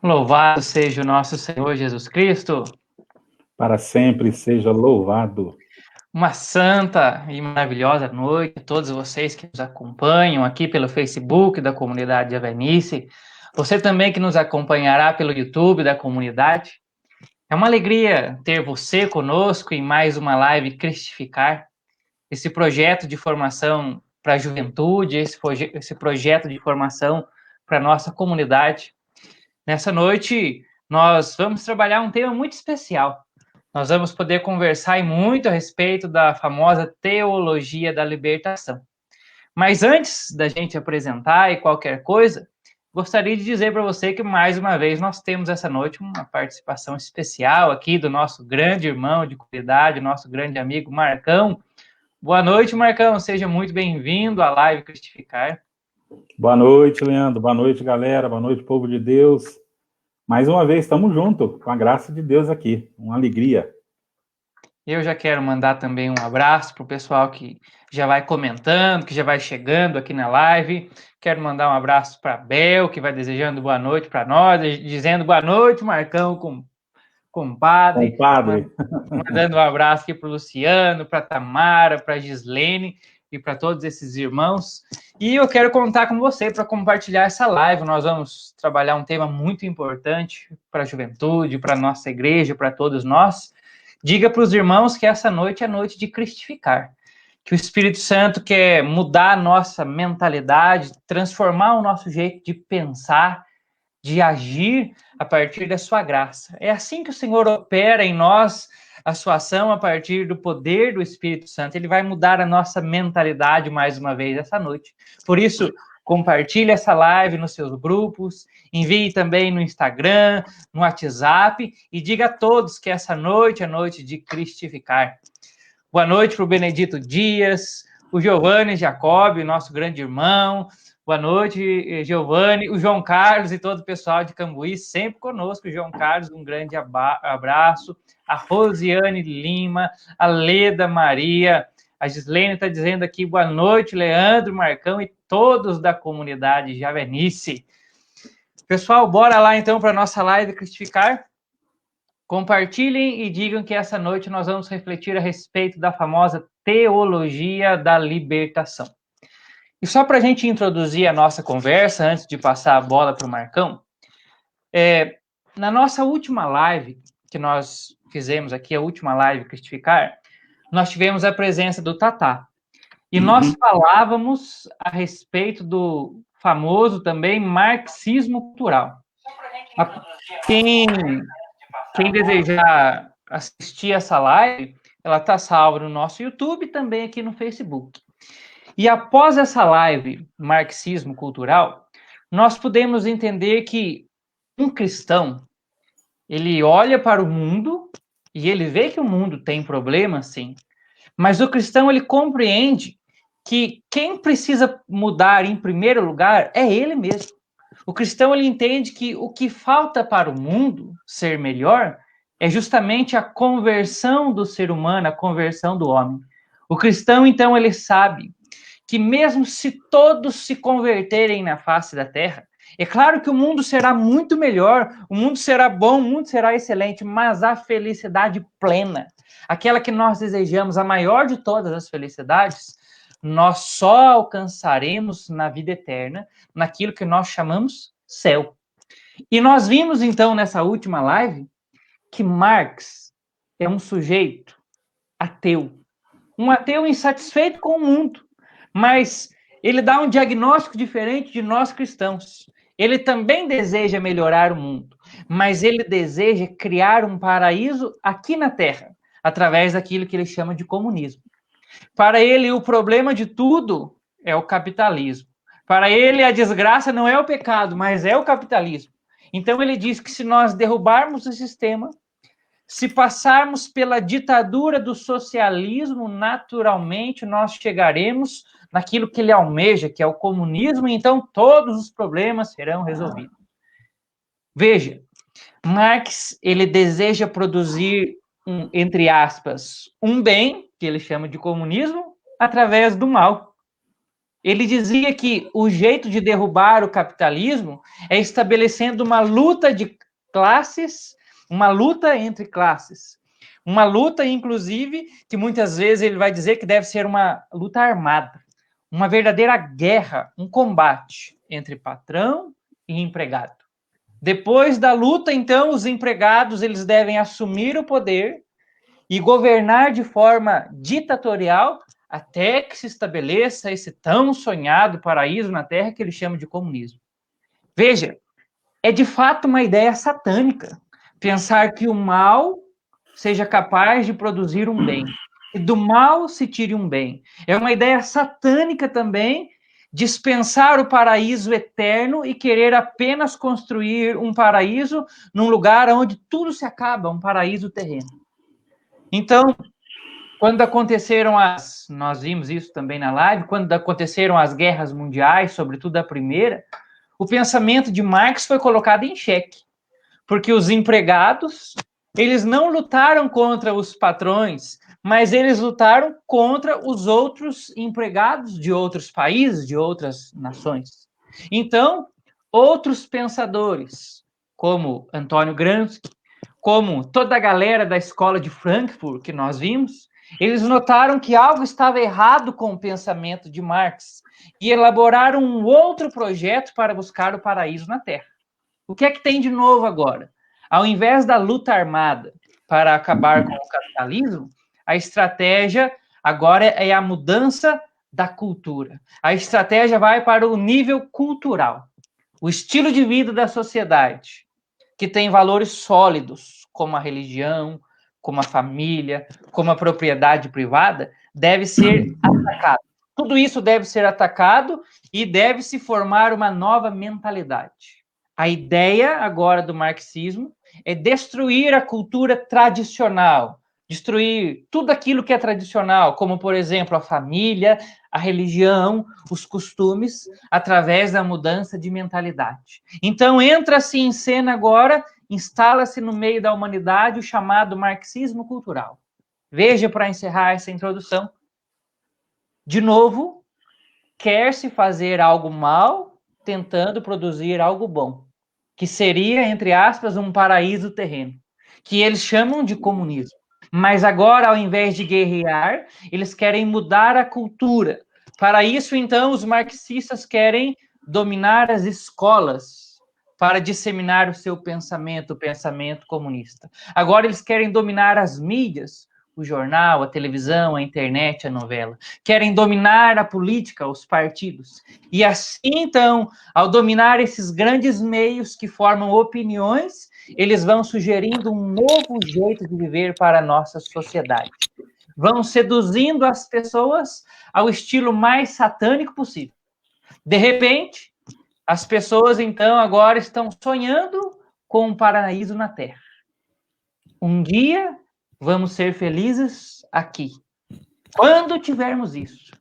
Louvado seja o nosso Senhor Jesus Cristo. Para sempre seja louvado. Uma santa e maravilhosa noite a todos vocês que nos acompanham aqui pelo Facebook da comunidade Javenice. Você também que nos acompanhará pelo YouTube da comunidade. É uma alegria ter você conosco em mais uma live Cristificar. Esse projeto de formação para a juventude, esse projeto de formação para a nossa comunidade. Nessa noite, nós vamos trabalhar um tema muito especial. Nós vamos poder conversar muito a respeito da famosa teologia da libertação. Mas antes da gente apresentar e qualquer coisa, gostaria de dizer para você que, mais uma vez, nós temos essa noite uma participação especial aqui do nosso grande irmão de comunidade, nosso grande amigo Marcão. Boa noite, Marcão. Seja muito bem-vindo à Live Cristificar. Boa noite, Leandro. Boa noite, galera. Boa noite, povo de Deus. Mais uma vez, estamos juntos, com a graça de Deus aqui. Uma alegria. Eu já quero mandar também um abraço para o pessoal que já vai comentando, que já vai chegando aqui na live. Quero mandar um abraço para a Bel, que vai desejando boa noite para nós, dizendo boa noite, Marcão, compadre. Compadre. Mandando um abraço aqui para o Luciano, para a Tamara, para a Gislene e para todos esses irmãos. E eu quero contar com você para compartilhar essa live. Nós vamos trabalhar um tema muito importante para a juventude, para a nossa igreja, para todos nós. Diga para os irmãos que essa noite é noite de cristificar, que o Espírito Santo quer mudar a nossa mentalidade, transformar o nosso jeito de pensar, de agir a partir da sua graça. É assim que o Senhor opera em nós a sua ação a partir do poder do Espírito Santo. Ele vai mudar a nossa mentalidade mais uma vez essa noite. Por isso, compartilhe essa live nos seus grupos, envie também no Instagram, no WhatsApp e diga a todos que essa noite é noite de cristificar. Boa noite para o Benedito Dias, o Giovanni Jacob, nosso grande irmão. Boa noite, Giovanni, o João Carlos e todo o pessoal de Cambuí, sempre conosco. João Carlos, um grande abraço. A Rosiane Lima, a Leda Maria, a Gislene está dizendo aqui, boa noite, Leandro, Marcão e todos da comunidade Javenice. Pessoal, bora lá então para a nossa live Cristificar. Compartilhem e digam que essa noite nós vamos refletir a respeito da famosa teologia da libertação. E só para a gente introduzir a nossa conversa, antes de passar a bola para o Marcão, na nossa última live, que nós fizemos aqui, a última live Cristificar, nós tivemos a presença do Tatá. E nós falávamos a respeito do famoso também marxismo cultural. Quem desejar assistir essa live, ela está salva no nosso YouTube e também aqui no Facebook. E após essa live, Marxismo Cultural, nós podemos entender que um cristão, ele olha para o mundo e ele vê que o mundo tem problemas, sim, mas o cristão, ele compreende que quem precisa mudar em primeiro lugar é ele mesmo. O cristão, ele entende que o que falta para o mundo ser melhor é justamente a conversão do ser humano, a conversão do homem. O cristão, então, ele sabe que mesmo se todos se converterem na face da terra, é claro que o mundo será muito melhor, o mundo será bom, o mundo será excelente, mas a felicidade plena, aquela que nós desejamos, a maior de todas as felicidades, nós só alcançaremos na vida eterna, naquilo que nós chamamos céu. E nós vimos, então, nessa última live, que Marx é um sujeito ateu. Um ateu insatisfeito com o mundo. Mas ele dá um diagnóstico diferente de nós cristãos. Ele também deseja melhorar o mundo, mas ele deseja criar um paraíso aqui na Terra, através daquilo que ele chama de comunismo. Para ele, o problema de tudo é o capitalismo. Para ele, a desgraça não é o pecado, mas é o capitalismo. Então, ele diz que se nós derrubarmos o sistema, se passarmos pela ditadura do socialismo, naturalmente nós chegaremos naquilo que ele almeja, que é o comunismo, e então todos os problemas serão resolvidos. Veja, Marx, ele deseja produzir, entre aspas, um bem, que ele chama de comunismo, através do mal. Ele dizia que o jeito de derrubar o capitalismo é estabelecendo uma luta de classes, uma luta entre classes. Uma luta, inclusive, que muitas vezes ele vai dizer que deve ser uma luta armada, uma verdadeira guerra, um combate entre patrão e empregado. Depois da luta, então, os empregados eles devem assumir o poder e governar de forma ditatorial até que se estabeleça esse tão sonhado paraíso na Terra que ele chama de comunismo. Veja, é de fato uma ideia satânica pensar que o mal seja capaz de produzir um bem, e do mal se tire um bem. É uma ideia satânica também dispensar o paraíso eterno e querer apenas construir um paraíso num lugar onde tudo se acaba, um paraíso terreno. Então, quando aconteceram nós vimos isso também na live, quando aconteceram as guerras mundiais, sobretudo a primeira, o pensamento de Marx foi colocado em xeque, porque os empregados, eles não lutaram contra os patrões, mas eles lutaram contra os outros empregados de outros países, de outras nações. Então, outros pensadores, como Antônio Gramsci, como toda a galera da escola de Frankfurt que nós vimos, eles notaram que algo estava errado com o pensamento de Marx e elaboraram um outro projeto para buscar o paraíso na Terra. O que é que tem de novo agora? Ao invés da luta armada para acabar com o capitalismo, a estratégia agora é a mudança da cultura. A estratégia vai para o nível cultural. O estilo de vida da sociedade, que tem valores sólidos, como a religião, como a família, como a propriedade privada, deve ser atacado. Tudo isso deve ser atacado e deve se formar uma nova mentalidade. A ideia agora do marxismo é destruir a cultura tradicional, destruir tudo aquilo que é tradicional, como, por exemplo, a família, a religião, os costumes, através da mudança de mentalidade. Então, entra-se em cena agora, instala-se no meio da humanidade o chamado marxismo cultural. Veja, para encerrar essa introdução, de novo, quer-se fazer algo mal, tentando produzir algo bom, que seria, entre aspas, um paraíso terreno, que eles chamam de comunismo. Mas agora, ao invés de guerrear, eles querem mudar a cultura. Para isso, então, os marxistas querem dominar as escolas para disseminar o seu pensamento, o pensamento comunista. Agora eles querem dominar as mídias, o jornal, a televisão, a internet, a novela. Querem dominar a política, os partidos. E assim, então, ao dominar esses grandes meios que formam opiniões, eles vão sugerindo um novo jeito de viver para a nossa sociedade. Vão seduzindo as pessoas ao estilo mais satânico possível. De repente, as pessoas, então, agora estão sonhando com um paraíso na Terra. Um dia, vamos ser felizes aqui. Quando tivermos isso,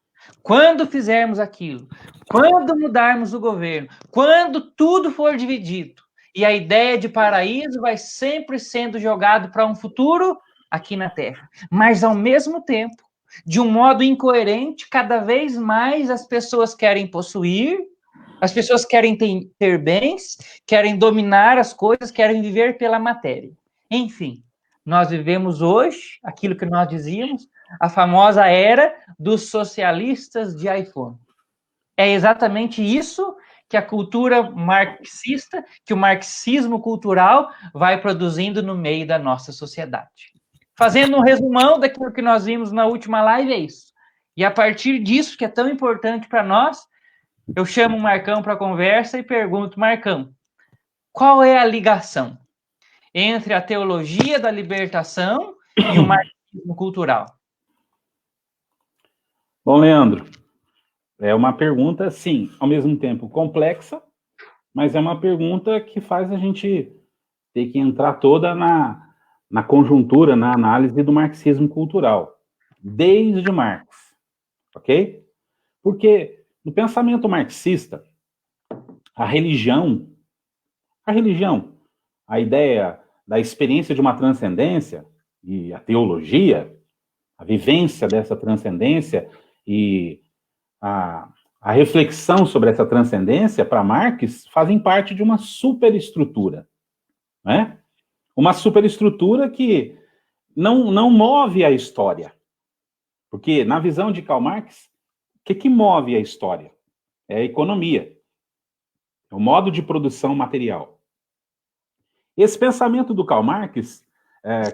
quando fizermos aquilo, quando mudarmos o governo, quando tudo for dividido, e a ideia de paraíso vai sempre sendo jogado para um futuro aqui na Terra. Mas, ao mesmo tempo, de um modo incoerente, cada vez mais as pessoas querem possuir, as pessoas querem ter bens, querem dominar as coisas, querem viver pela matéria. Enfim, nós vivemos hoje, aquilo que nós dizíamos, a famosa era dos socialistas de iPhone. É exatamente isso que a cultura marxista, que o marxismo cultural vai produzindo no meio da nossa sociedade. Fazendo um resumão daquilo que nós vimos na última live, é isso. E a partir disso, que é tão importante para nós, eu chamo o Marcão para a conversa e pergunto, Marcão, qual é a ligação entre a teologia da libertação e o marxismo cultural? Bom, Leandro, é uma pergunta, sim, ao mesmo tempo complexa, mas é uma pergunta que faz a gente ter que entrar toda na conjuntura, na análise do marxismo cultural, desde Marx, ok? Porque no pensamento marxista, a religião, a ideia da experiência de uma transcendência e a teologia, a vivência dessa transcendência e a reflexão sobre essa transcendência, para Marx, fazem parte de uma superestrutura, né? Uma superestrutura que não move a história. Porque, na visão de Karl Marx, o que move a história? É a economia, é o modo de produção material. Esse pensamento do Karl Marx,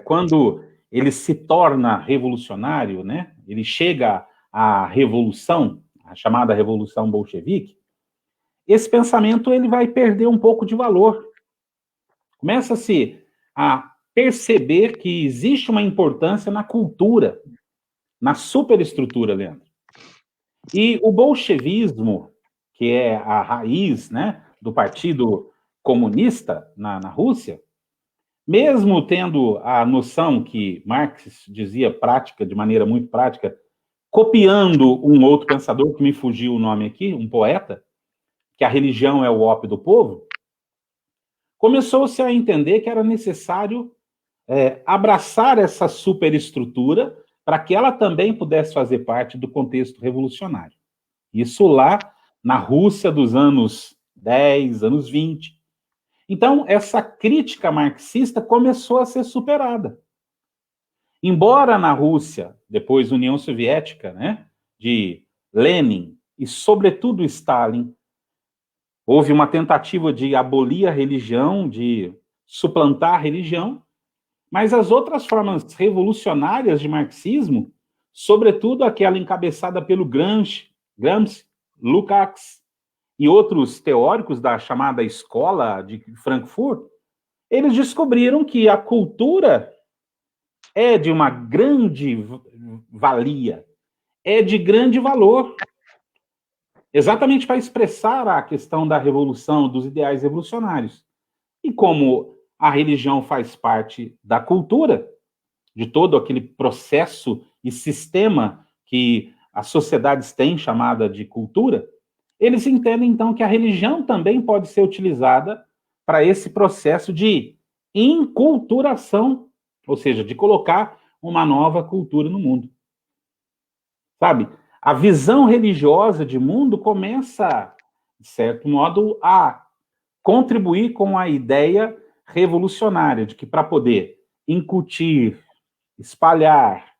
quando ele se torna revolucionário, né? Ele chega à revolução, a chamada Revolução Bolchevique, esse pensamento ele vai perder um pouco de valor. Começa-se a perceber que existe uma importância na cultura, na superestrutura, Leandro. E o bolchevismo, que é a raiz, né, do Partido Comunista na Rússia, mesmo tendo a noção que Marx dizia prática, de maneira muito prática, copiando um outro pensador, que me fugiu o nome aqui, um poeta, que a religião é o ópio do povo, começou-se a entender que era necessário abraçar essa superestrutura para que ela também pudesse fazer parte do contexto revolucionário. Isso lá na Rússia dos anos 10, anos 20. Então, essa crítica marxista começou a ser superada. Embora na Rússia, depois União Soviética, né, de Lenin e, sobretudo, Stalin, houve uma tentativa de abolir a religião, de suplantar a religião, mas as outras formas revolucionárias de marxismo, sobretudo aquela encabeçada pelo Gramsci, Lukács e outros teóricos da chamada Escola de Frankfurt, eles descobriram que a cultura é de uma grande valia, é de grande valor, exatamente para expressar a questão da revolução, dos ideais revolucionários. E como a religião faz parte da cultura, de todo aquele processo e sistema que as sociedades têm chamada de cultura, eles entendem, então, que a religião também pode ser utilizada para esse processo de inculturação, ou seja, de colocar uma nova cultura no mundo. Sabe? A visão religiosa de mundo começa, de certo modo, a contribuir com a ideia revolucionária de que para poder incutir, espalhar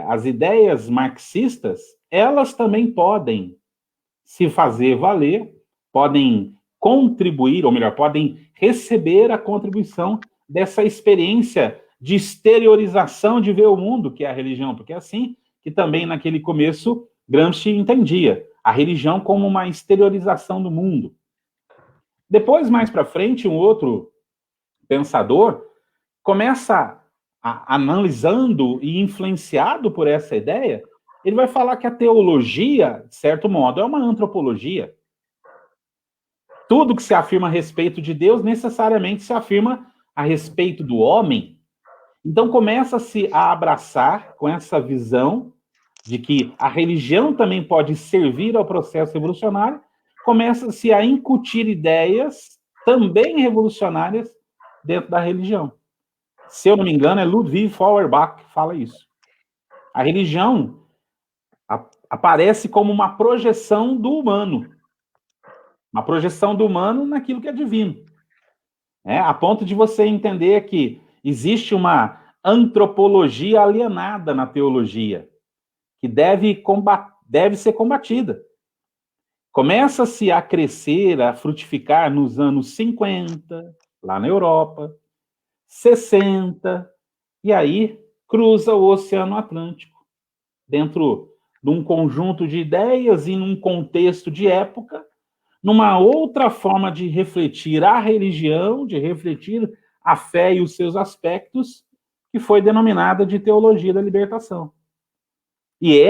as ideias marxistas, elas também podem se fazer valer, podem contribuir, ou melhor, podem receber a contribuição dessa experiência de exteriorização de ver o mundo, que é a religião, porque é assim que também naquele começo Gramsci entendia a religião como uma exteriorização do mundo. Depois, mais para frente, um outro pensador começa analisando e influenciado por essa ideia, ele vai falar que a teologia, de certo modo, é uma antropologia. Tudo que se afirma a respeito de Deus necessariamente se afirma a respeito do homem. Então começa-se a abraçar com essa visão de que a religião também pode servir ao processo revolucionário, começa-se a incutir ideias também revolucionárias dentro da religião. Se eu não me engano, é Ludwig Feuerbach que fala isso. A religião aparece como uma projeção do humano. Uma projeção do humano naquilo que é divino. A ponto de você entender que existe uma antropologia alienada na teologia, que deve ser combatida. Começa-se a crescer, a frutificar nos anos 50, lá na Europa, 60, e aí cruza o Oceano Atlântico, dentro de um conjunto de ideias e num contexto de época, numa outra forma de refletir a religião, de refletir a fé e os seus aspectos, que foi denominada de teologia da libertação. E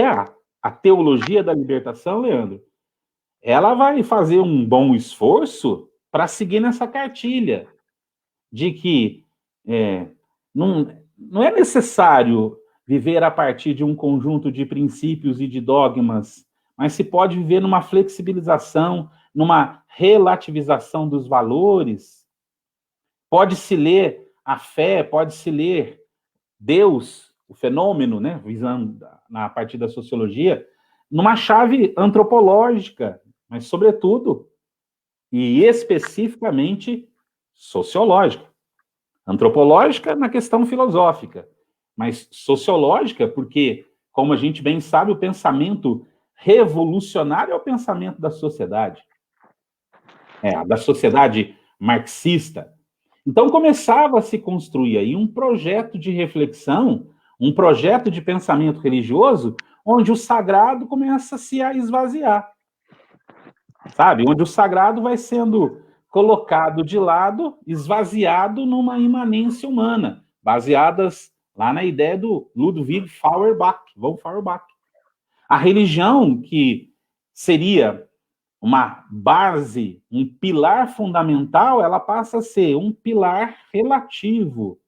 a teologia da libertação, Leandro, ela vai fazer um bom esforço para seguir nessa cartilha de que não é necessário viver a partir de um conjunto de princípios e de dogmas, mas se pode viver numa flexibilização, numa relativização dos valores. Pode-se ler a fé, pode-se ler Deus, o fenômeno, né, visando a partir da sociologia, numa chave antropológica, mas, sobretudo, e especificamente, sociológica. Antropológica na questão filosófica, mas sociológica, porque, como a gente bem sabe, o pensamento revolucionário é o pensamento da sociedade. Da sociedade marxista. Então, começava a se construir aí um projeto de reflexão, um projeto de pensamento religioso, onde o sagrado começa-se a esvaziar. Sabe? Onde o sagrado vai sendo colocado de lado, esvaziado numa imanência humana, baseadas lá na ideia do Ludwig Feuerbach, von Feuerbach. A religião, que seria uma base, um pilar fundamental, ela passa a ser um pilar relativo.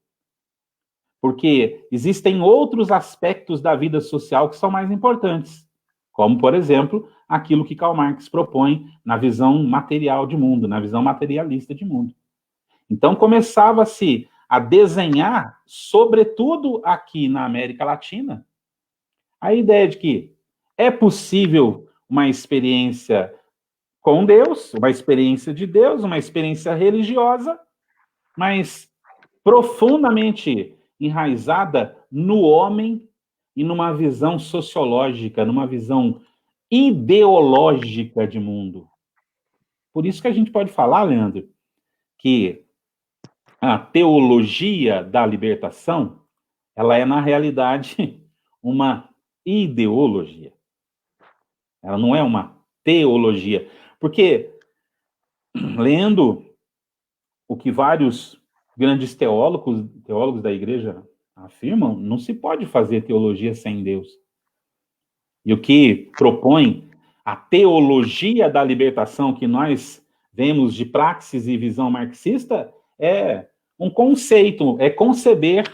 Porque existem outros aspectos da vida social que são mais importantes, como, por exemplo, aquilo que Karl Marx propõe na visão material de mundo, na visão materialista de mundo. Então, começava-se a desenhar, sobretudo aqui na América Latina, a ideia de que é possível uma experiência com Deus, uma experiência de Deus, uma experiência religiosa, mas profundamente enraizada no homem e numa visão sociológica, numa visão ideológica de mundo. Por isso que a gente pode falar, Leandro, que a teologia da libertação, ela é, na realidade, uma ideologia. Ela não é uma teologia. Porque, lendo o que vários grandes teólogos da igreja afirmam, não se pode fazer teologia sem Deus. E o que propõe a teologia da libertação que nós vemos de praxis e visão marxista é um conceito, é conceber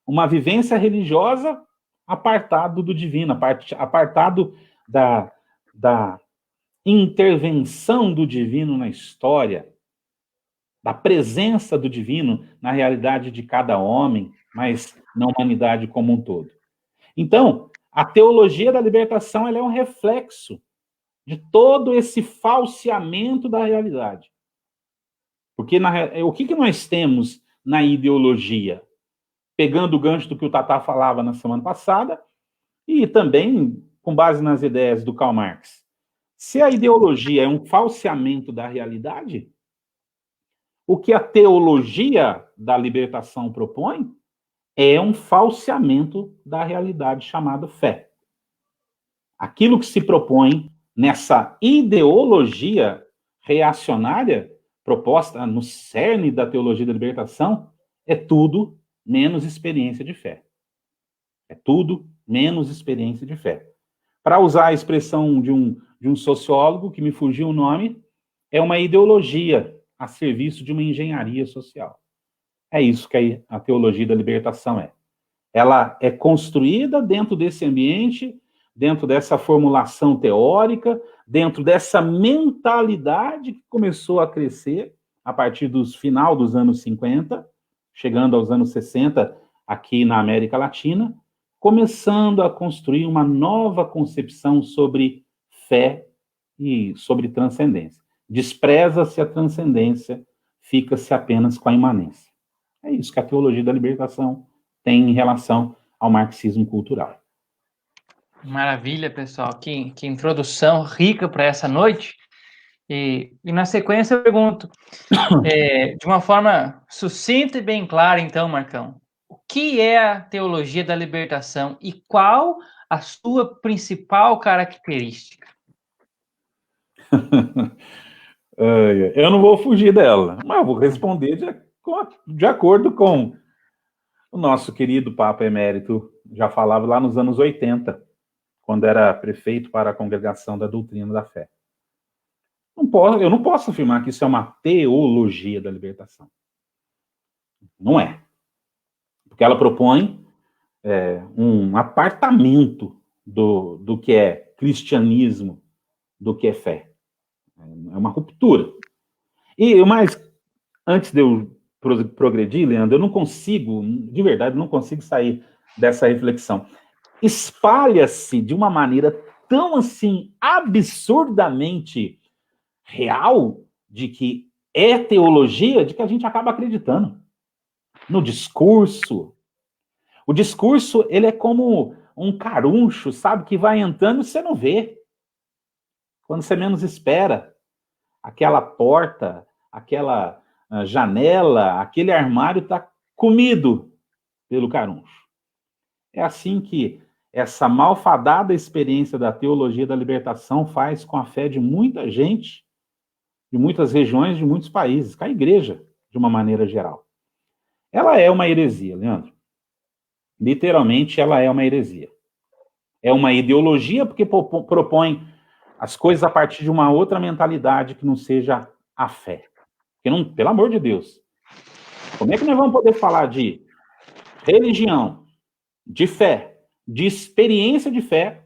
uma vivência religiosa apartado do divino, apartado da intervenção do divino na história, da presença do divino na realidade de cada homem, mas na humanidade como um todo. Então, a teologia da libertação ela é um reflexo de todo esse falseamento da realidade. Porque o que nós temos na ideologia? Pegando o gancho do que o Tatá falava na semana passada, e também com base nas ideias do Karl Marx. Se a ideologia é um falseamento da realidade, o que a teologia da libertação propõe é um falseamento da realidade chamada fé. Aquilo que se propõe nessa ideologia reacionária proposta no cerne da teologia da libertação é tudo menos experiência de fé. É tudo menos experiência de fé. Para usar a expressão de um sociólogo, que me fugiu o nome, é uma ideologia a serviço de uma engenharia social. É isso que a teologia da libertação é. Ela é construída dentro desse ambiente, dentro dessa formulação teórica, dentro dessa mentalidade que começou a crescer a partir do final dos anos 50, chegando aos anos 60 aqui na América Latina, começando a construir uma nova concepção sobre fé e sobre transcendência. Despreza-se a transcendência, fica-se apenas com a imanência. É isso que a teologia da libertação tem em relação ao marxismo cultural. Maravilha, pessoal. Que introdução rica para essa noite. E na sequência eu pergunto, de uma forma sucinta e bem clara, então, Marcão, o que é a teologia da libertação e qual a sua principal característica? Eu não vou fugir dela, mas eu vou responder de acordo com o nosso querido Papa Emérito, já falava lá nos anos 80, quando era prefeito para a Congregação da Doutrina da Fé. Eu não posso afirmar que isso é uma teologia da libertação. Não é. Porque ela propõe um apartamento do que é cristianismo, do que é fé. É uma ruptura. Mas, antes de eu progredir, Leandro, eu não consigo, de verdade, não consigo sair dessa reflexão. Espalha-se de uma maneira tão, assim, absurdamente real de que é teologia, de que a gente acaba acreditando no discurso. O discurso, ele é como um caruncho, sabe, que vai entrando e você não vê. Quando você menos espera, aquela porta, aquela janela, aquele armário está comido pelo caruncho. É assim que essa malfadada experiência da teologia da libertação faz com a fé de muita gente, de muitas regiões, de muitos países, com a igreja, de uma maneira geral. Ela é uma heresia, Leandro. Literalmente, ela é uma heresia. É uma ideologia porque propõe as coisas a partir de uma outra mentalidade que não seja a fé. Porque não, pelo amor de Deus, como é que nós vamos poder falar de religião, de fé, de experiência de fé,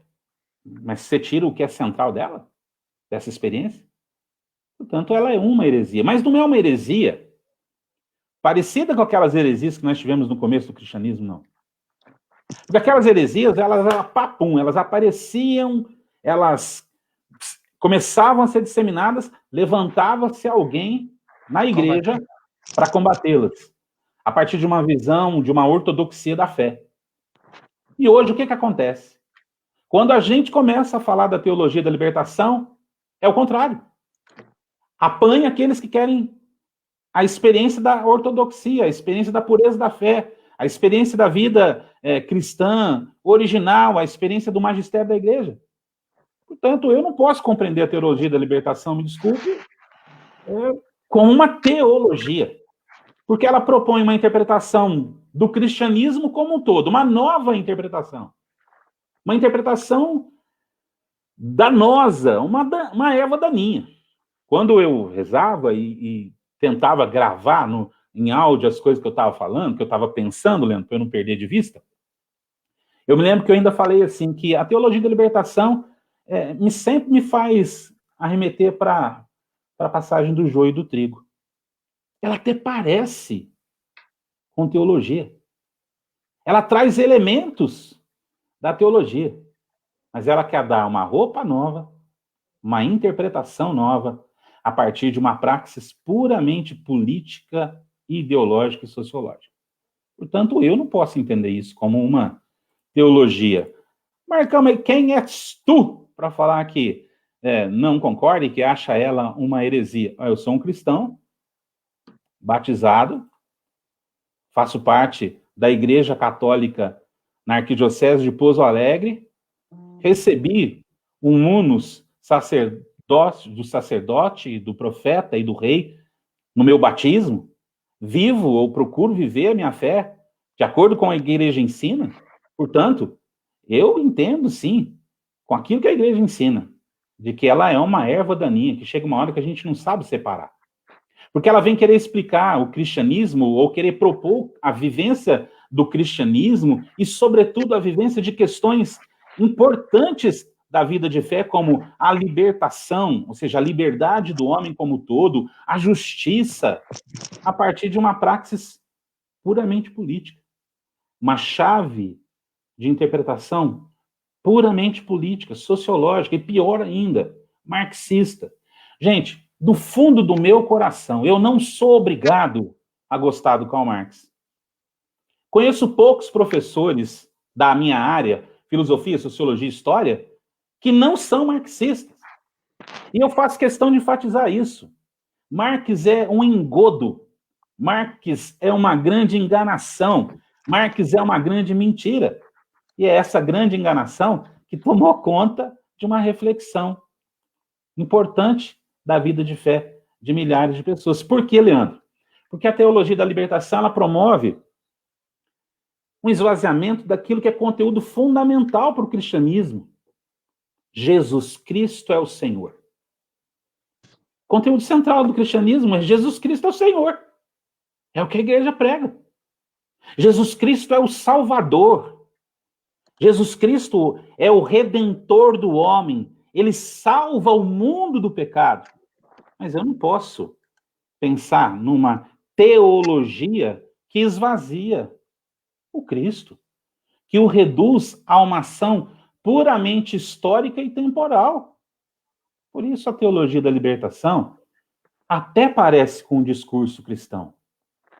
mas você tira o que é central dela, dessa experiência? Portanto, ela é uma heresia. Mas não é uma heresia parecida com aquelas heresias que nós tivemos no começo do cristianismo, não. Porque aquelas heresias, elas eram papum, elas apareciam, elas começavam a ser disseminadas, levantava-se alguém na igreja para combatê-las, a partir de uma visão, de uma ortodoxia da fé. E hoje, o que acontece? Quando a gente começa a falar da teologia da libertação, é o contrário. Apanha aqueles que querem a experiência da ortodoxia, a experiência da pureza da fé, a experiência da vida cristã, original, a experiência do magistério da igreja. Portanto, eu não posso compreender a teologia da libertação, me desculpe, com uma teologia, porque ela propõe uma interpretação do cristianismo como um todo, uma nova interpretação. Uma interpretação danosa, uma erva daninha. Quando eu rezava e tentava gravar em áudio as coisas que eu estava falando, que eu estava pensando, Leandro, para eu não perder de vista, eu me lembro que eu ainda falei assim, que a teologia da libertação sempre me faz arremeter para a passagem do joio e do trigo. Ela até parece com teologia. Ela traz elementos da teologia, mas ela quer dar uma roupa nova, uma interpretação nova, a partir de uma praxis puramente política, ideológica e sociológica. Portanto, eu não posso entender isso como uma teologia. Marcão, mas quem és tu para falar que não concorda e que acha ela uma heresia? Eu sou um cristão, batizado, faço parte da Igreja Católica na Arquidiocese de Pouso Alegre, recebi um unus do sacerdote, do profeta e do rei no meu batismo, vivo ou procuro viver a minha fé de acordo com a igreja ensina. Portanto, eu entendo, sim, com aquilo que a igreja ensina, de que ela é uma erva daninha, que chega uma hora que a gente não sabe separar. Porque ela vem querer explicar o cristianismo ou querer propor a vivência do cristianismo e, sobretudo, a vivência de questões importantes da vida de fé, como a libertação, ou seja, a liberdade do homem como todo, a justiça, a partir de uma praxis puramente política. Uma chave de interpretação puramente política, sociológica e, pior ainda, marxista. Gente, do fundo do meu coração, eu não sou obrigado a gostar do Karl Marx. Conheço poucos professores da minha área, filosofia, sociologia e história, que não são marxistas. E eu faço questão de enfatizar isso. Marx é um engodo. Marx é uma grande enganação. Marx é uma grande mentira. E é essa grande enganação que tomou conta de uma reflexão importante da vida de fé de milhares de pessoas. Por que, Leandro? Porque a teologia da libertação, ela promove um esvaziamento daquilo que é conteúdo fundamental para o cristianismo. Jesus Cristo é o Senhor. Conteúdo central do cristianismo é Jesus Cristo é o Senhor. É o que a igreja prega. Jesus Cristo é o Salvador. Jesus Cristo é o Redentor do homem. Ele salva o mundo do pecado. Mas eu não posso pensar numa teologia que esvazia o Cristo, que o reduz a uma ação puramente histórica e temporal. Por isso a teologia da libertação até parece com um discurso cristão,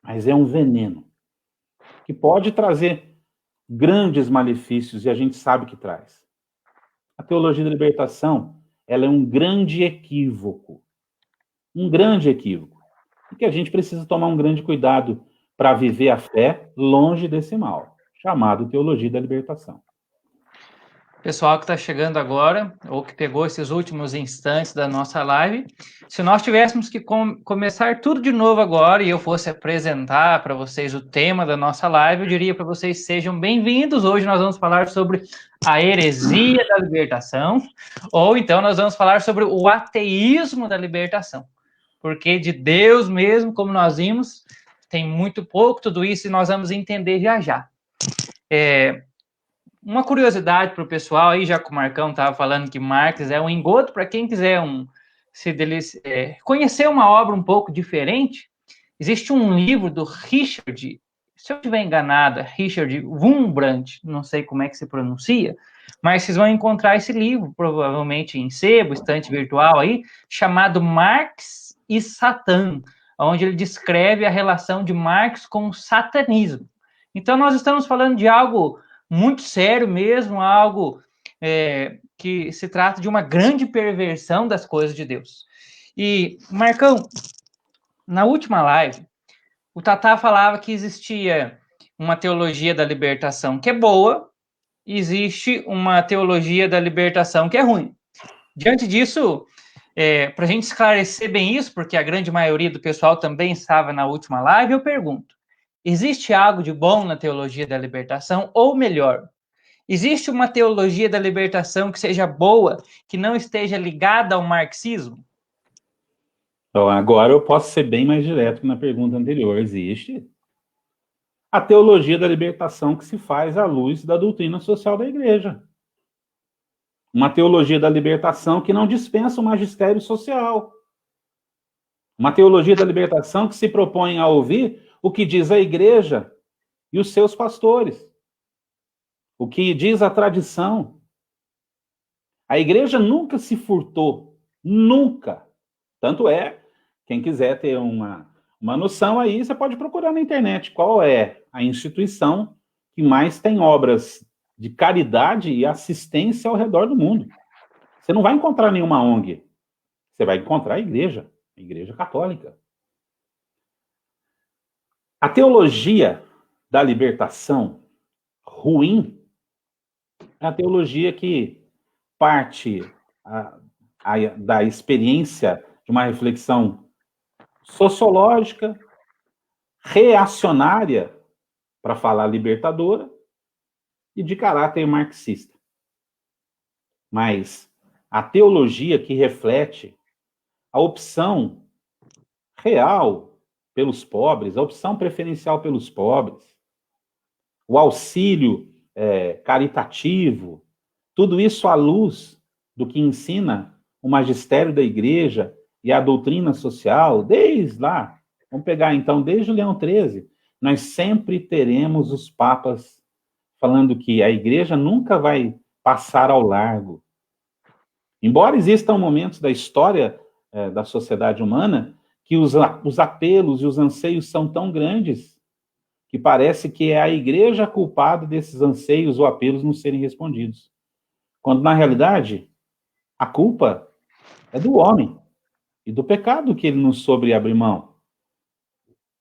mas é um veneno que pode trazer grandes malefícios, e a gente sabe que traz. A teologia da libertação, ela é um grande equívoco, e que a gente precisa tomar um grande cuidado para viver a fé longe desse mal, chamado teologia da libertação. Pessoal que está chegando agora, ou que pegou esses últimos instantes da nossa live, se nós tivéssemos que começar tudo de novo agora e eu fosse apresentar para vocês o tema da nossa live, eu diria para vocês sejam bem-vindos. Hoje nós vamos falar sobre a heresia da libertação, ou então nós vamos falar sobre o ateísmo da libertação, porque de Deus mesmo, como nós vimos, tem muito pouco tudo isso e nós vamos entender já já. Uma curiosidade para o pessoal aí, já que o Marcão estava falando que Marx é um engodo, para quem quiser conhecer uma obra um pouco diferente, existe um livro do Richard, se eu estiver enganada, Richard Wurmbrand, não sei como é que se pronuncia, mas vocês vão encontrar esse livro, provavelmente em sebo, estante virtual aí, chamado Marx e Satã, onde ele descreve a relação de Marx com o satanismo. Então, nós estamos falando de algo muito sério mesmo, algo que se trata de uma grande perversão das coisas de Deus. E, Marcão, na última live, o Tatá falava que existia uma teologia da libertação que é boa, e existe uma teologia da libertação que é ruim. Diante disso, para a gente esclarecer bem isso, porque a grande maioria do pessoal também estava na última live, eu pergunto, existe algo de bom na teologia da libertação? Ou melhor, existe uma teologia da libertação que seja boa, que não esteja ligada ao marxismo? Então, agora eu posso ser bem mais direto que na pergunta anterior. Existe a teologia da libertação que se faz à luz da doutrina social da igreja. Uma teologia da libertação que não dispensa o magistério social. Uma teologia da libertação que se propõe a ouvir o que diz a igreja e os seus pastores. O que diz a tradição. A igreja nunca se furtou. Nunca. Tanto é, quem quiser ter uma noção aí, você pode procurar na internet qual é a instituição que mais tem obras de caridade e assistência ao redor do mundo. Você não vai encontrar nenhuma ONG. Você vai encontrar a igreja católica. A teologia da libertação ruim é a teologia que parte da experiência de uma reflexão sociológica, reacionária, para falar libertadora, e de caráter marxista. Mas a teologia que reflete a opção real pelos pobres, a opção preferencial pelos pobres, o auxílio caritativo, tudo isso à luz do que ensina o magistério da igreja e a doutrina social, desde lá, vamos pegar então, desde o Leão XIII, nós sempre teremos os papas falando que a igreja nunca vai passar ao largo. Embora existam momentos da história da sociedade humana que os apelos e os anseios são tão grandes que parece que é a igreja culpada desses anseios ou apelos não serem respondidos. Quando, na realidade, a culpa é do homem e do pecado que ele não soube abrir mão,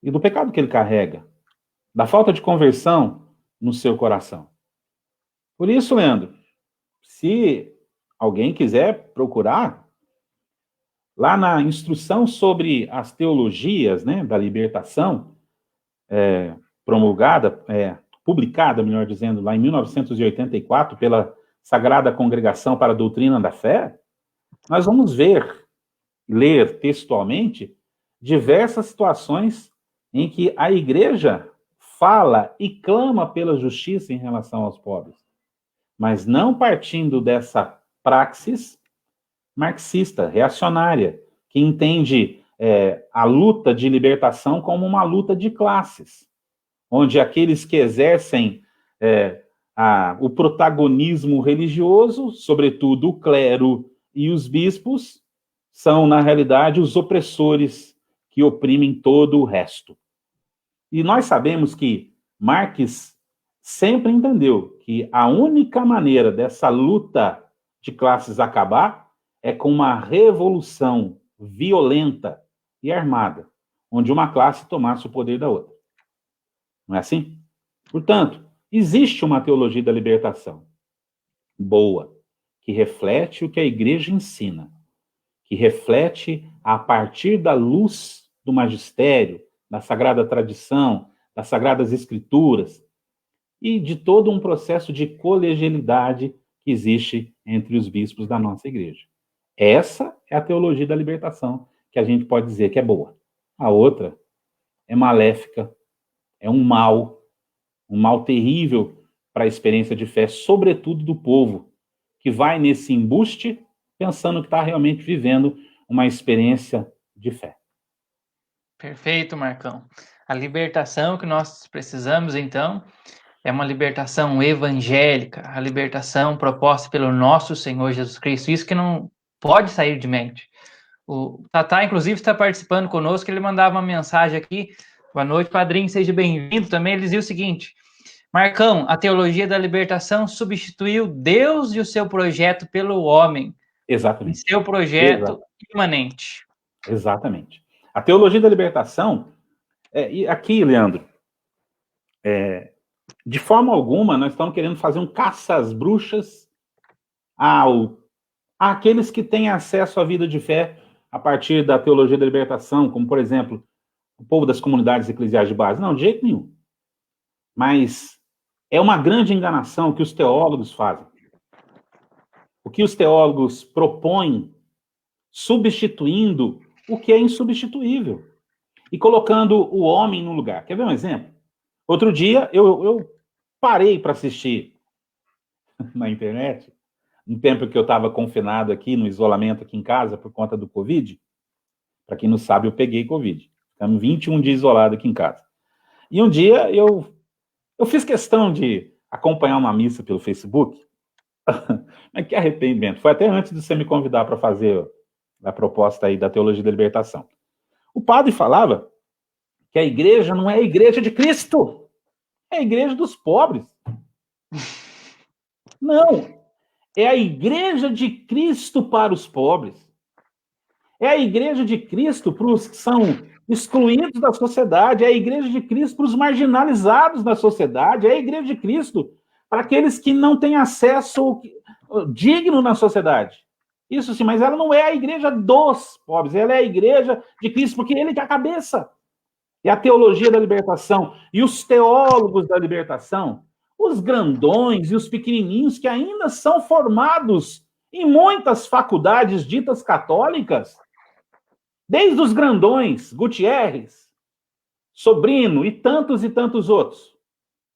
e do pecado que ele carrega, da falta de conversão no seu coração. Por isso, Leandro, se alguém quiser procurar, lá na instrução sobre as teologias, né, da libertação, publicada, melhor dizendo, lá em 1984, pela Sagrada Congregação para a Doutrina da Fé, nós vamos ler textualmente, diversas situações em que a igreja fala e clama pela justiça em relação aos pobres, mas não partindo dessa praxis marxista, reacionária, que entende a luta de libertação como uma luta de classes, onde aqueles que exercem o protagonismo religioso, sobretudo o clero e os bispos, são, na realidade, os opressores que oprimem todo o resto. E nós sabemos que Marx sempre entendeu que a única maneira dessa luta de classes acabar é com uma revolução violenta e armada, onde uma classe tomasse o poder da outra. Não é assim? Portanto, existe uma teologia da libertação boa, que reflete o que a igreja ensina, que reflete a partir da luz do magistério, da sagrada tradição, das sagradas escrituras e de todo um processo de colegialidade que existe entre os bispos da nossa igreja. Essa é a teologia da libertação, que a gente pode dizer que é boa. A outra é maléfica, é um mal terrível para a experiência de fé, sobretudo do povo, que vai nesse embuste pensando que está realmente vivendo uma experiência de fé. Perfeito, Marcão. A libertação que nós precisamos, então, é uma libertação evangélica, a libertação proposta pelo nosso Senhor Jesus Cristo. Isso que não pode sair de mente. O Tatá, inclusive, está participando conosco, ele mandava uma mensagem aqui. Boa noite, padrinho, seja bem-vindo também. Ele dizia o seguinte: Marcão, a teologia da libertação substituiu Deus e o seu projeto pelo homem. Exatamente. Em seu projeto imanente. Exatamente. A teologia da libertação, e aqui, Leandro, de forma alguma nós estamos querendo fazer um caça às bruxas àqueles que têm acesso à vida de fé a partir da teologia da libertação, como, por exemplo, o povo das comunidades eclesiais de base. Não, de jeito nenhum. Mas é uma grande enganação que os teólogos fazem. O que os teólogos propõem, substituindo o que é insubstituível e colocando o homem no lugar. Quer ver um exemplo? Outro dia, eu parei para assistir na internet, no tempo que eu estava confinado aqui, no isolamento aqui em casa, por conta do Covid. Para quem não sabe, eu peguei Covid. Ficamos 21 dias isolados aqui em casa. E um dia, eu fiz questão de acompanhar uma missa pelo Facebook. Mas que arrependimento. Foi até antes de você me convidar para fazer a proposta aí da teologia da libertação. O padre falava que a igreja não é a igreja de Cristo, é a igreja dos pobres. Não, é a igreja de Cristo para os pobres. É a igreja de Cristo para os que são excluídos da sociedade, é a igreja de Cristo para os marginalizados da sociedade, é a igreja de Cristo para aqueles que não têm acesso digno na sociedade. Isso sim, mas ela não é a igreja dos pobres, ela é a igreja de Cristo, porque ele é a cabeça. E a teologia da libertação, e os teólogos da libertação, os grandões e os pequenininhos que ainda são formados em muitas faculdades ditas católicas, desde os grandões, Gutierrez, Sobrino e tantos outros,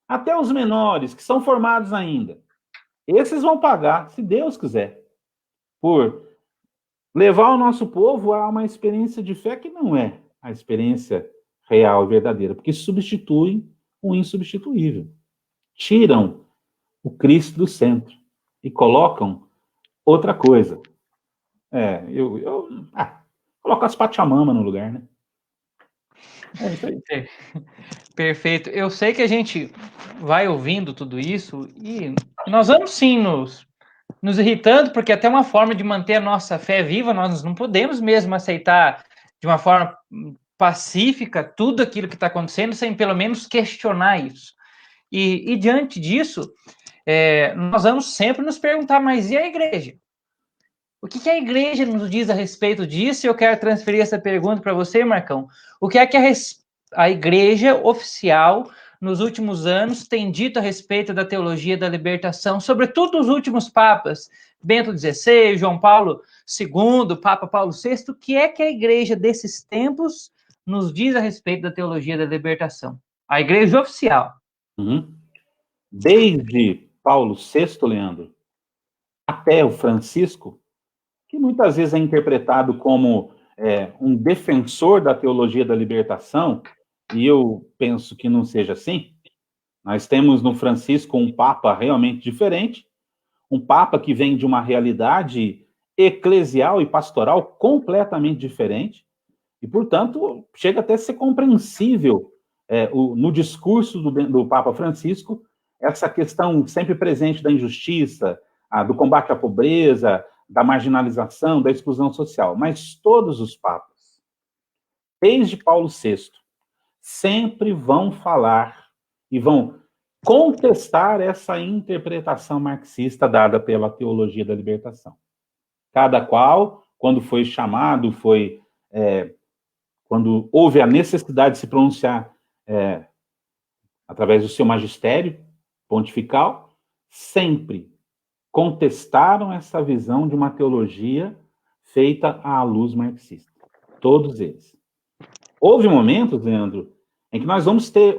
até os menores, que são formados ainda. Esses vão pagar, se Deus quiser, por levar o nosso povo a uma experiência de fé que não é a experiência real e verdadeira, porque substituem o insubstituível. Tiram o Cristo do centro e colocam outra coisa. Coloco as Pachamama no lugar, né? É isso aí. Perfeito. Eu sei que a gente vai ouvindo tudo isso e nós vamos sim nos irritando, porque até uma forma de manter a nossa fé viva, nós não podemos mesmo aceitar de uma forma pacífica tudo aquilo que está acontecendo, sem pelo menos questionar isso. E diante disso, nós vamos sempre nos perguntar, mas e a igreja? O que a igreja nos diz a respeito disso? Eu quero transferir essa pergunta para você, Marcão. O que é que a igreja oficial, nos últimos anos, tem dito a respeito da teologia da libertação, sobretudo os últimos papas, Bento XVI, João Paulo II, Papa Paulo VI, o que é que a igreja desses tempos nos diz a respeito da teologia da libertação? A igreja oficial. Uhum. Desde Paulo VI, Leandro, até o Francisco, que muitas vezes é interpretado como um defensor da teologia da libertação, e eu penso que não seja assim. Nós temos no Francisco um Papa realmente diferente, um Papa que vem de uma realidade eclesial e pastoral completamente diferente, e, portanto, chega até a ser compreensível no discurso do Papa Francisco essa questão sempre presente da injustiça, do combate à pobreza, da marginalização, da exclusão social. Mas todos os papas, desde Paulo VI, sempre vão falar e vão contestar essa interpretação marxista dada pela teologia da libertação. Cada qual, quando foi chamado, quando houve a necessidade de se pronunciar através do seu magistério pontifical, sempre contestaram essa visão de uma teologia feita à luz marxista. Todos eles. Houve momentos, Leandro, em que nós vamos ter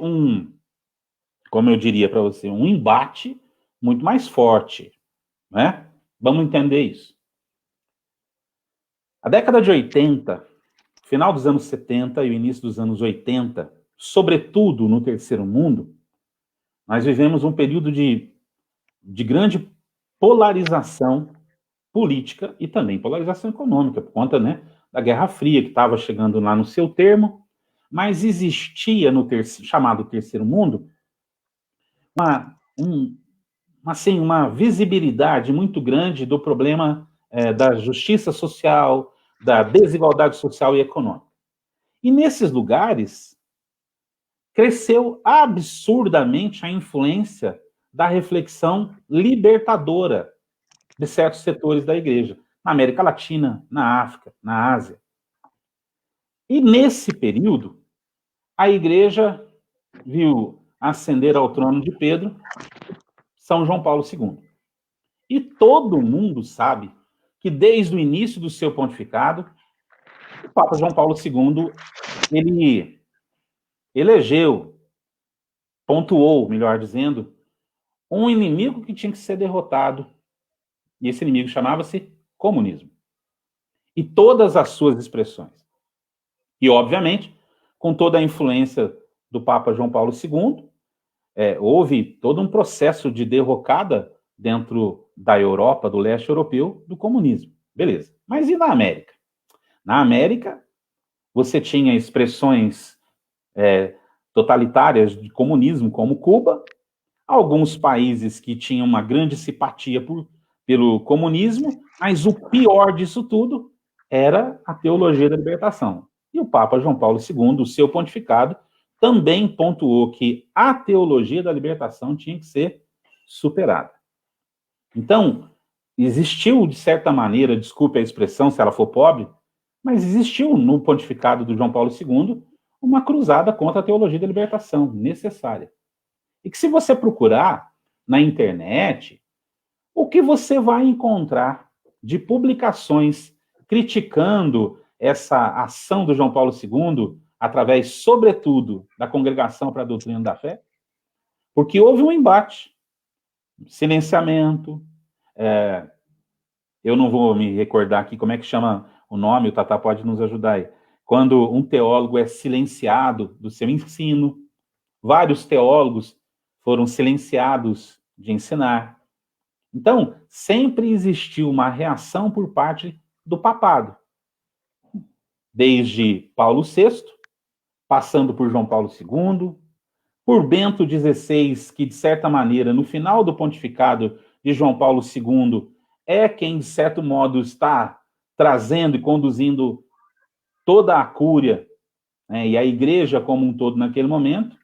como eu diria para você, um embate muito mais forte, né? Vamos entender isso. A década de 80, final dos anos 70 e o início dos anos 80, sobretudo no Terceiro Mundo, nós vivemos um período de grande polarização política e também polarização econômica, por conta, né, da Guerra Fria, que estava chegando lá no seu termo, mas existia no chamado Terceiro Mundo uma visibilidade muito grande do problema da justiça social, da desigualdade social e econômica. E nesses lugares, cresceu absurdamente a influência da reflexão libertadora de certos setores da igreja, na América Latina, na África, na Ásia. E nesse período, a igreja viu ascender ao trono de Pedro São João Paulo II. E todo mundo sabe que desde o início do seu pontificado, o Papa João Paulo II, ele pontuou, melhor dizendo, um inimigo que tinha que ser derrotado. E esse inimigo chamava-se comunismo. E todas as suas expressões. E, obviamente, com toda a influência do Papa João Paulo II, houve todo um processo de derrocada dentro da Europa, do leste europeu, do comunismo. Beleza. Mas e na América? Na América, você tinha expressões totalitárias de comunismo, como Cuba, alguns países que tinham uma grande simpatia pelo comunismo, mas o pior disso tudo era a teologia da libertação. E o Papa João Paulo II, o seu pontificado, também pontuou que a teologia da libertação tinha que ser superada. Então, existiu, de certa maneira, desculpe a expressão se ela for pobre, mas existiu no pontificado do João Paulo II uma cruzada contra a teologia da libertação, necessária. E que se você procurar na internet, o que você vai encontrar de publicações criticando essa ação do João Paulo II, através, sobretudo, da Congregação para a Doutrina da Fé? Porque houve um embate, silenciamento, eu não vou me recordar aqui como é que chama o nome, o Tatá pode nos ajudar aí. Quando um teólogo é silenciado do seu ensino, vários teólogos foram silenciados de ensinar. Então, sempre existiu uma reação por parte do papado. Desde Paulo VI, passando por João Paulo II, por Bento XVI, que, de certa maneira, no final do pontificado de João Paulo II, é quem, de certo modo, está trazendo e conduzindo toda a cúria, né, e a igreja como um todo naquele momento,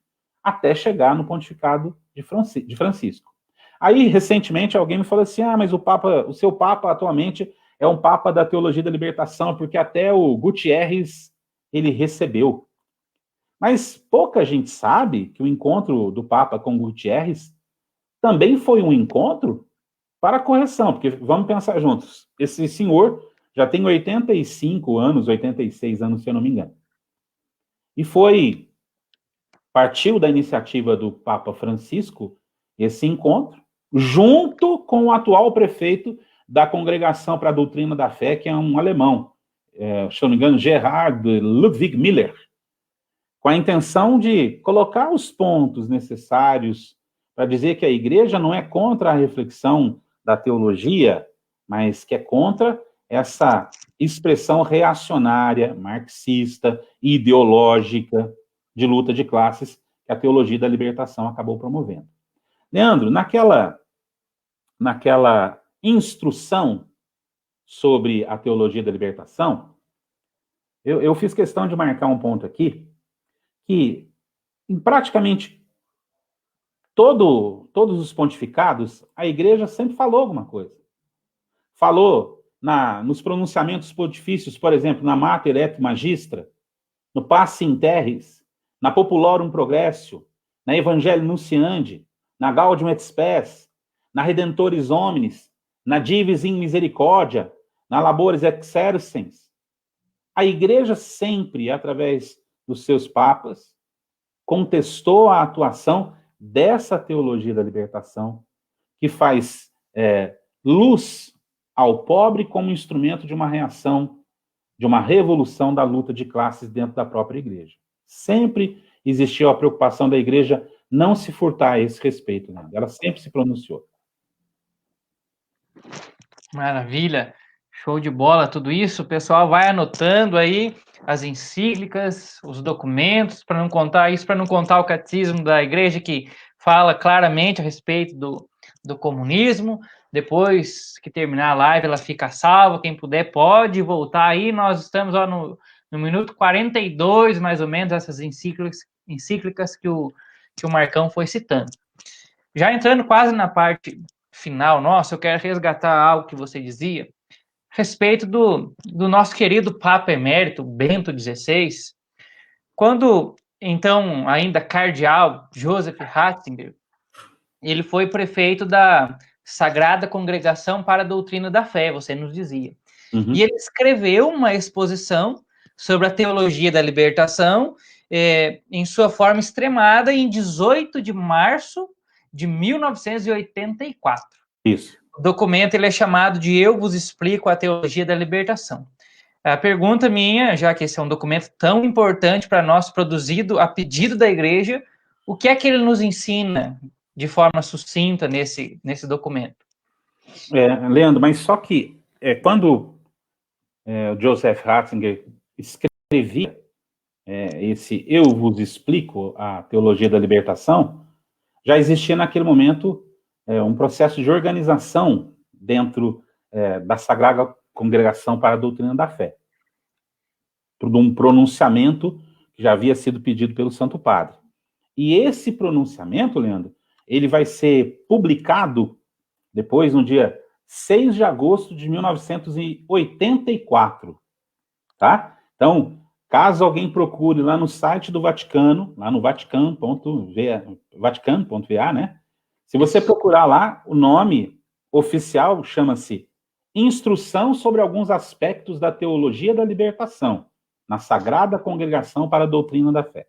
até chegar no pontificado de Francisco. Aí, recentemente, alguém me falou assim, mas o seu Papa atualmente é um Papa da teologia da libertação, porque até o Gutierrez ele recebeu. Mas pouca gente sabe que o encontro do Papa com Gutierrez também foi um encontro para correção, porque vamos pensar juntos, esse senhor já tem 85 anos, 86 anos, se eu não me engano. E partiu da iniciativa do Papa Francisco, esse encontro, junto com o atual prefeito da Congregação para a Doutrina da Fé, que é um alemão, se eu não me engano, Gerhard Ludwig Miller, com a intenção de colocar os pontos necessários para dizer que a igreja não é contra a reflexão da teologia, mas que é contra essa expressão reacionária, marxista, ideológica, de luta de classes que a teologia da libertação acabou promovendo. Leandro, naquela instrução sobre a teologia da libertação, eu fiz questão de marcar um ponto aqui, que em praticamente todos os pontificados, a igreja sempre falou alguma coisa. Falou nos pronunciamentos pontifícios, por exemplo, na Mater et Magistra, no Passe in Terris, na Populorum Progressio, na Evangelii Nunciandi, na Gaudium et Spes, na Redemptoris Hominis, na Divis in Misericordia, na Labores Exercens. A igreja sempre, através dos seus papas, contestou a atuação dessa teologia da libertação, que faz luz ao pobre como instrumento de uma reação, de uma revolução da luta de classes dentro da própria igreja. Sempre existiu a preocupação da igreja não se furtar a esse respeito, né? Ela sempre se pronunciou. Maravilha, show de bola tudo isso. O pessoal vai anotando aí as encíclicas, os documentos, para não contar o catecismo da igreja, que fala claramente a respeito do comunismo. Depois que terminar a live, ela fica salva. Quem puder pode voltar aí. Nós estamos ó, no minuto 42, mais ou menos, essas encíclicas que o Marcão foi citando. Já entrando quase na parte final nossa, eu quero resgatar algo que você dizia a respeito do nosso querido Papa Emérito, Bento XVI, quando, então, ainda cardeal, Joseph Ratzinger, ele foi prefeito da Sagrada Congregação para a Doutrina da Fé, você nos dizia. Uhum. E ele escreveu uma exposição sobre a teologia da libertação, em sua forma extremada, em 18 de março de 1984. Isso. O documento ele é chamado de Eu Vos Explico a Teologia da Libertação. A pergunta minha, já que esse é um documento tão importante para nós, produzido a pedido da igreja, o que é que ele nos ensina de forma sucinta nesse documento? Leandro, mas só que quando o Joseph Ratzinger escrevia esse Eu Vos Explico a Teologia da Libertação, já existia naquele momento um processo de organização dentro da Sagrada Congregação para a Doutrina da Fé, por um pronunciamento que já havia sido pedido pelo Santo Padre. E esse pronunciamento, Leandro, ele vai ser publicado depois, no dia 6 de agosto de 1984, tá? Então, caso alguém procure lá no site do Vaticano, lá no vaticano.va, né? Se você procurar lá, o nome oficial chama-se Instrução sobre alguns aspectos da teologia da libertação, na Sagrada Congregação para a Doutrina da Fé.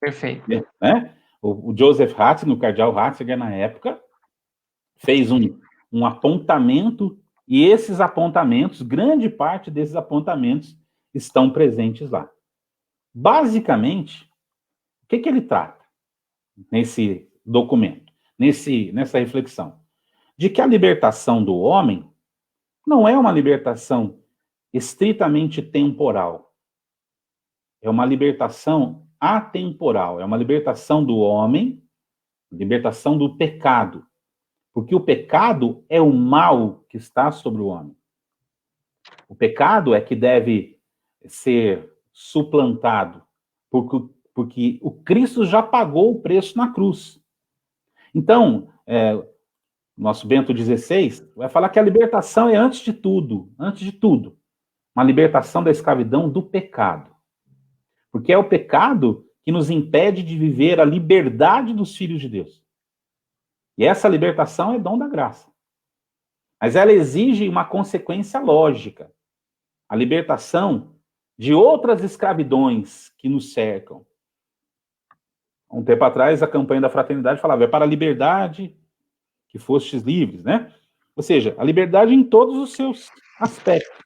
Perfeito. Né? O Joseph Ratzinger, o cardeal Ratzinger, na época, fez um apontamento, e esses apontamentos, grande parte desses apontamentos, estão presentes lá. Basicamente, o que ele trata nesse documento, nessa reflexão? De que a libertação do homem não é uma libertação estritamente temporal. É uma libertação atemporal, é uma libertação do homem, libertação do pecado. Porque o pecado é o mal que está sobre o homem. O pecado é que deve ser suplantado, porque o Cristo já pagou o preço na cruz. Então, nosso Bento XVI vai falar que a libertação é antes de tudo, uma libertação da escravidão do pecado. Porque é o pecado que nos impede de viver a liberdade dos filhos de Deus. E essa libertação é dom da graça. Mas ela exige uma consequência lógica. A libertação de outras escravidões que nos cercam. Há um tempo atrás, a campanha da fraternidade falava, é para a liberdade que fostes livres, né? Ou seja, a liberdade em todos os seus aspectos.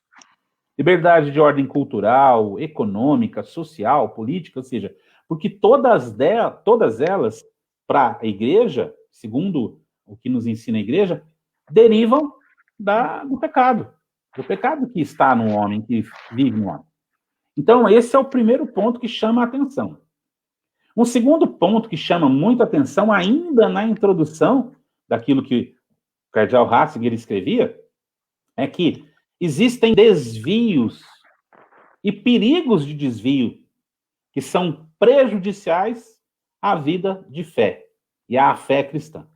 Liberdade de ordem cultural, econômica, social, política, ou seja, porque todas elas, para a igreja, segundo o que nos ensina a igreja, derivam do pecado que está no homem, que vive no homem. Então, esse é o primeiro ponto que chama a atenção. Um segundo ponto que chama muita atenção, ainda na introdução daquilo que o cardeal Ratzinger escrevia, é que existem desvios e perigos de desvio que são prejudiciais à vida de fé e à fé cristã.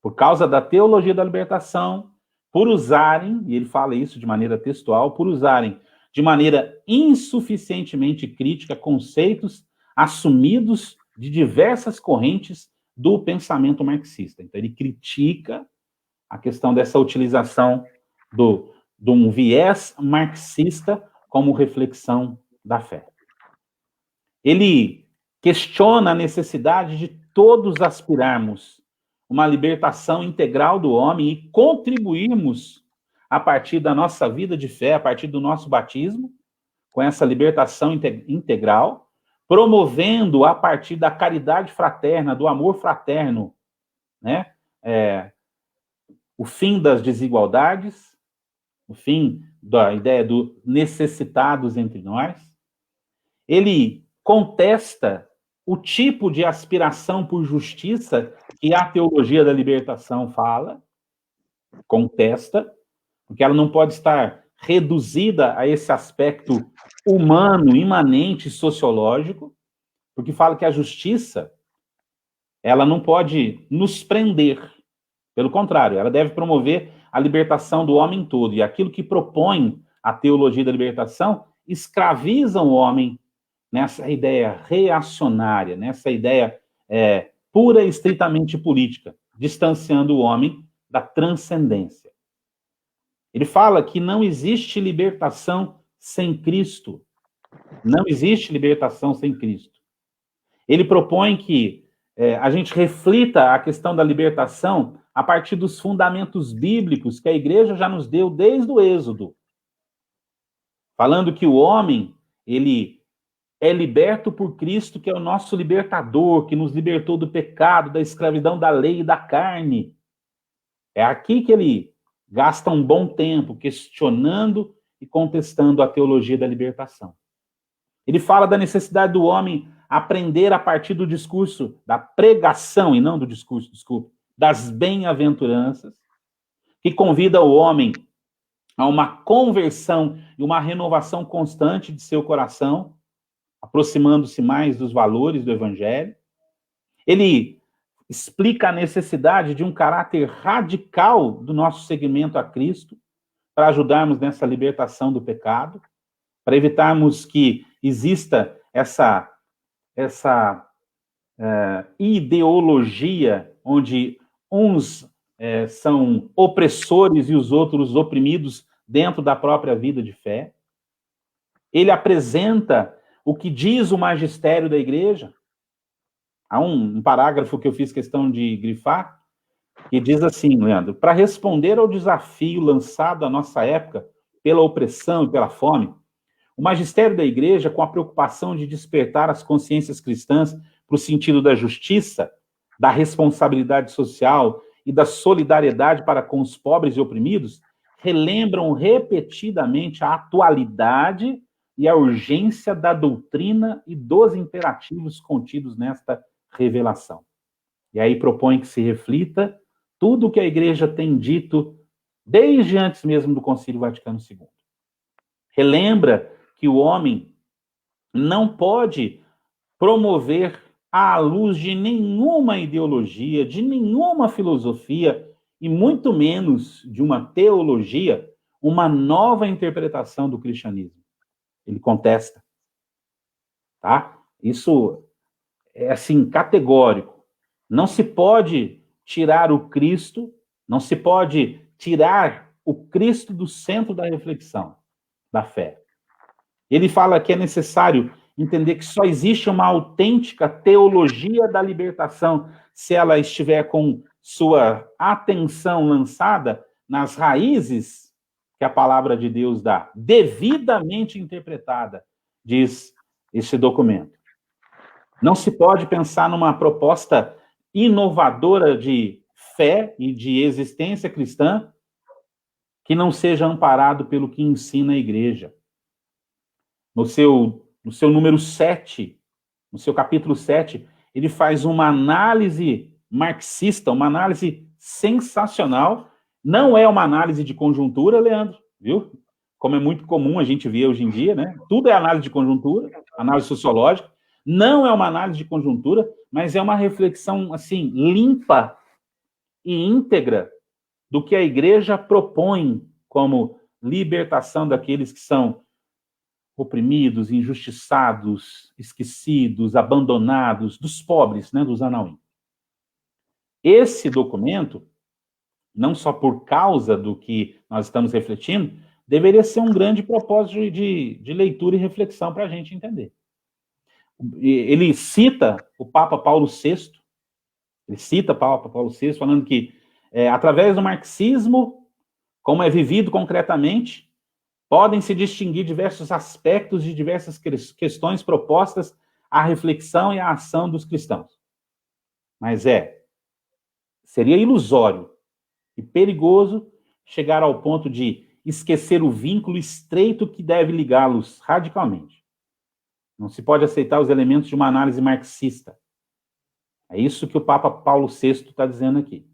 Por causa da teologia da libertação, por usarem, e ele fala isso de maneira textual, por usarem de maneira insuficientemente crítica conceitos assumidos de diversas correntes do pensamento marxista. Então, ele critica a questão dessa utilização de um viés marxista como reflexão da fé. Ele questiona a necessidade de todos aspirarmos uma libertação integral do homem e contribuirmos a partir da nossa vida de fé, a partir do nosso batismo, com essa libertação integral, promovendo a partir da caridade fraterna, do amor fraterno, né? O fim das desigualdades, o fim da ideia do necessitados entre nós. Ele contesta o tipo de aspiração por justiça que a teologia da libertação fala, contesta, porque ela não pode estar reduzida a esse aspecto humano, imanente, sociológico, porque fala que a justiça, ela não pode nos prender. Pelo contrário, ela deve promover a libertação do homem todo. E aquilo que propõe a teologia da libertação escraviza o homem nessa ideia reacionária, nessa ideia pura e estritamente política, distanciando o homem da transcendência. Ele fala que não existe libertação sem Cristo. Não existe libertação sem Cristo. Ele propõe que a gente reflita a questão da libertação a partir dos fundamentos bíblicos que a igreja já nos deu desde o Êxodo. Falando que o homem, ele é liberto por Cristo, que é o nosso libertador, que nos libertou do pecado, da escravidão da lei e da carne. É aqui que ele gasta um bom tempo questionando e contestando a teologia da libertação. Ele fala da necessidade do homem aprender a partir do discurso, da pregação, e não do discurso, desculpa, das bem-aventuranças, que convida o homem a uma conversão e uma renovação constante de seu coração, aproximando-se mais dos valores do Evangelho. Ele explica a necessidade de um caráter radical do nosso seguimento a Cristo, para ajudarmos nessa libertação do pecado, para evitarmos que exista essa ideologia onde uns são opressores e os outros oprimidos dentro da própria vida de fé. Ele apresenta o que diz o magistério da igreja. Há um parágrafo que eu fiz questão de grifar, que diz assim, Leandro: para responder ao desafio lançado à nossa época pela opressão e pela fome, o magistério da igreja, com a preocupação de despertar as consciências cristãs para o sentido da justiça, da responsabilidade social e da solidariedade para com os pobres e oprimidos, relembram repetidamente a atualidade e a urgência da doutrina e dos imperativos contidos nesta revelação. E aí propõe que se reflita tudo o que a igreja tem dito desde antes mesmo do Concílio Vaticano II. Relembra que o homem não pode promover à luz de nenhuma ideologia, de nenhuma filosofia, e muito menos de uma teologia, uma nova interpretação do cristianismo. Ele contesta. Tá? Isso é, assim, categórico. Não se pode tirar o Cristo, não se pode tirar o Cristo do centro da reflexão, da fé. Ele fala que é necessário entender que só existe uma autêntica teologia da libertação se ela estiver com sua atenção lançada nas raízes que a palavra de Deus dá, devidamente interpretada, diz esse documento. Não se pode pensar numa proposta inovadora de fé e de existência cristã que não seja amparado pelo que ensina a igreja. No seu número 7, no seu capítulo 7, ele faz uma análise marxista, uma análise sensacional. Não é uma análise de conjuntura, Leandro, viu? Como é muito comum a gente ver hoje em dia, né? Tudo é análise de conjuntura, análise sociológica. Não é uma análise de conjuntura, mas é uma reflexão, assim, limpa e íntegra do que a igreja propõe como libertação daqueles que são oprimidos, injustiçados, esquecidos, abandonados, dos pobres, né, dos Anauim. Esse documento, não só por causa do que nós estamos refletindo, deveria ser um grande propósito de leitura e reflexão para a gente entender. Ele cita o Papa Paulo VI, falando que, através do marxismo, como é vivido concretamente, podem se distinguir diversos aspectos de diversas questões propostas à reflexão e à ação dos cristãos. Mas seria ilusório e perigoso chegar ao ponto de esquecer o vínculo estreito que deve ligá-los radicalmente. Não se pode aceitar os elementos de uma análise marxista. É isso que o Papa Paulo VI está dizendo aqui.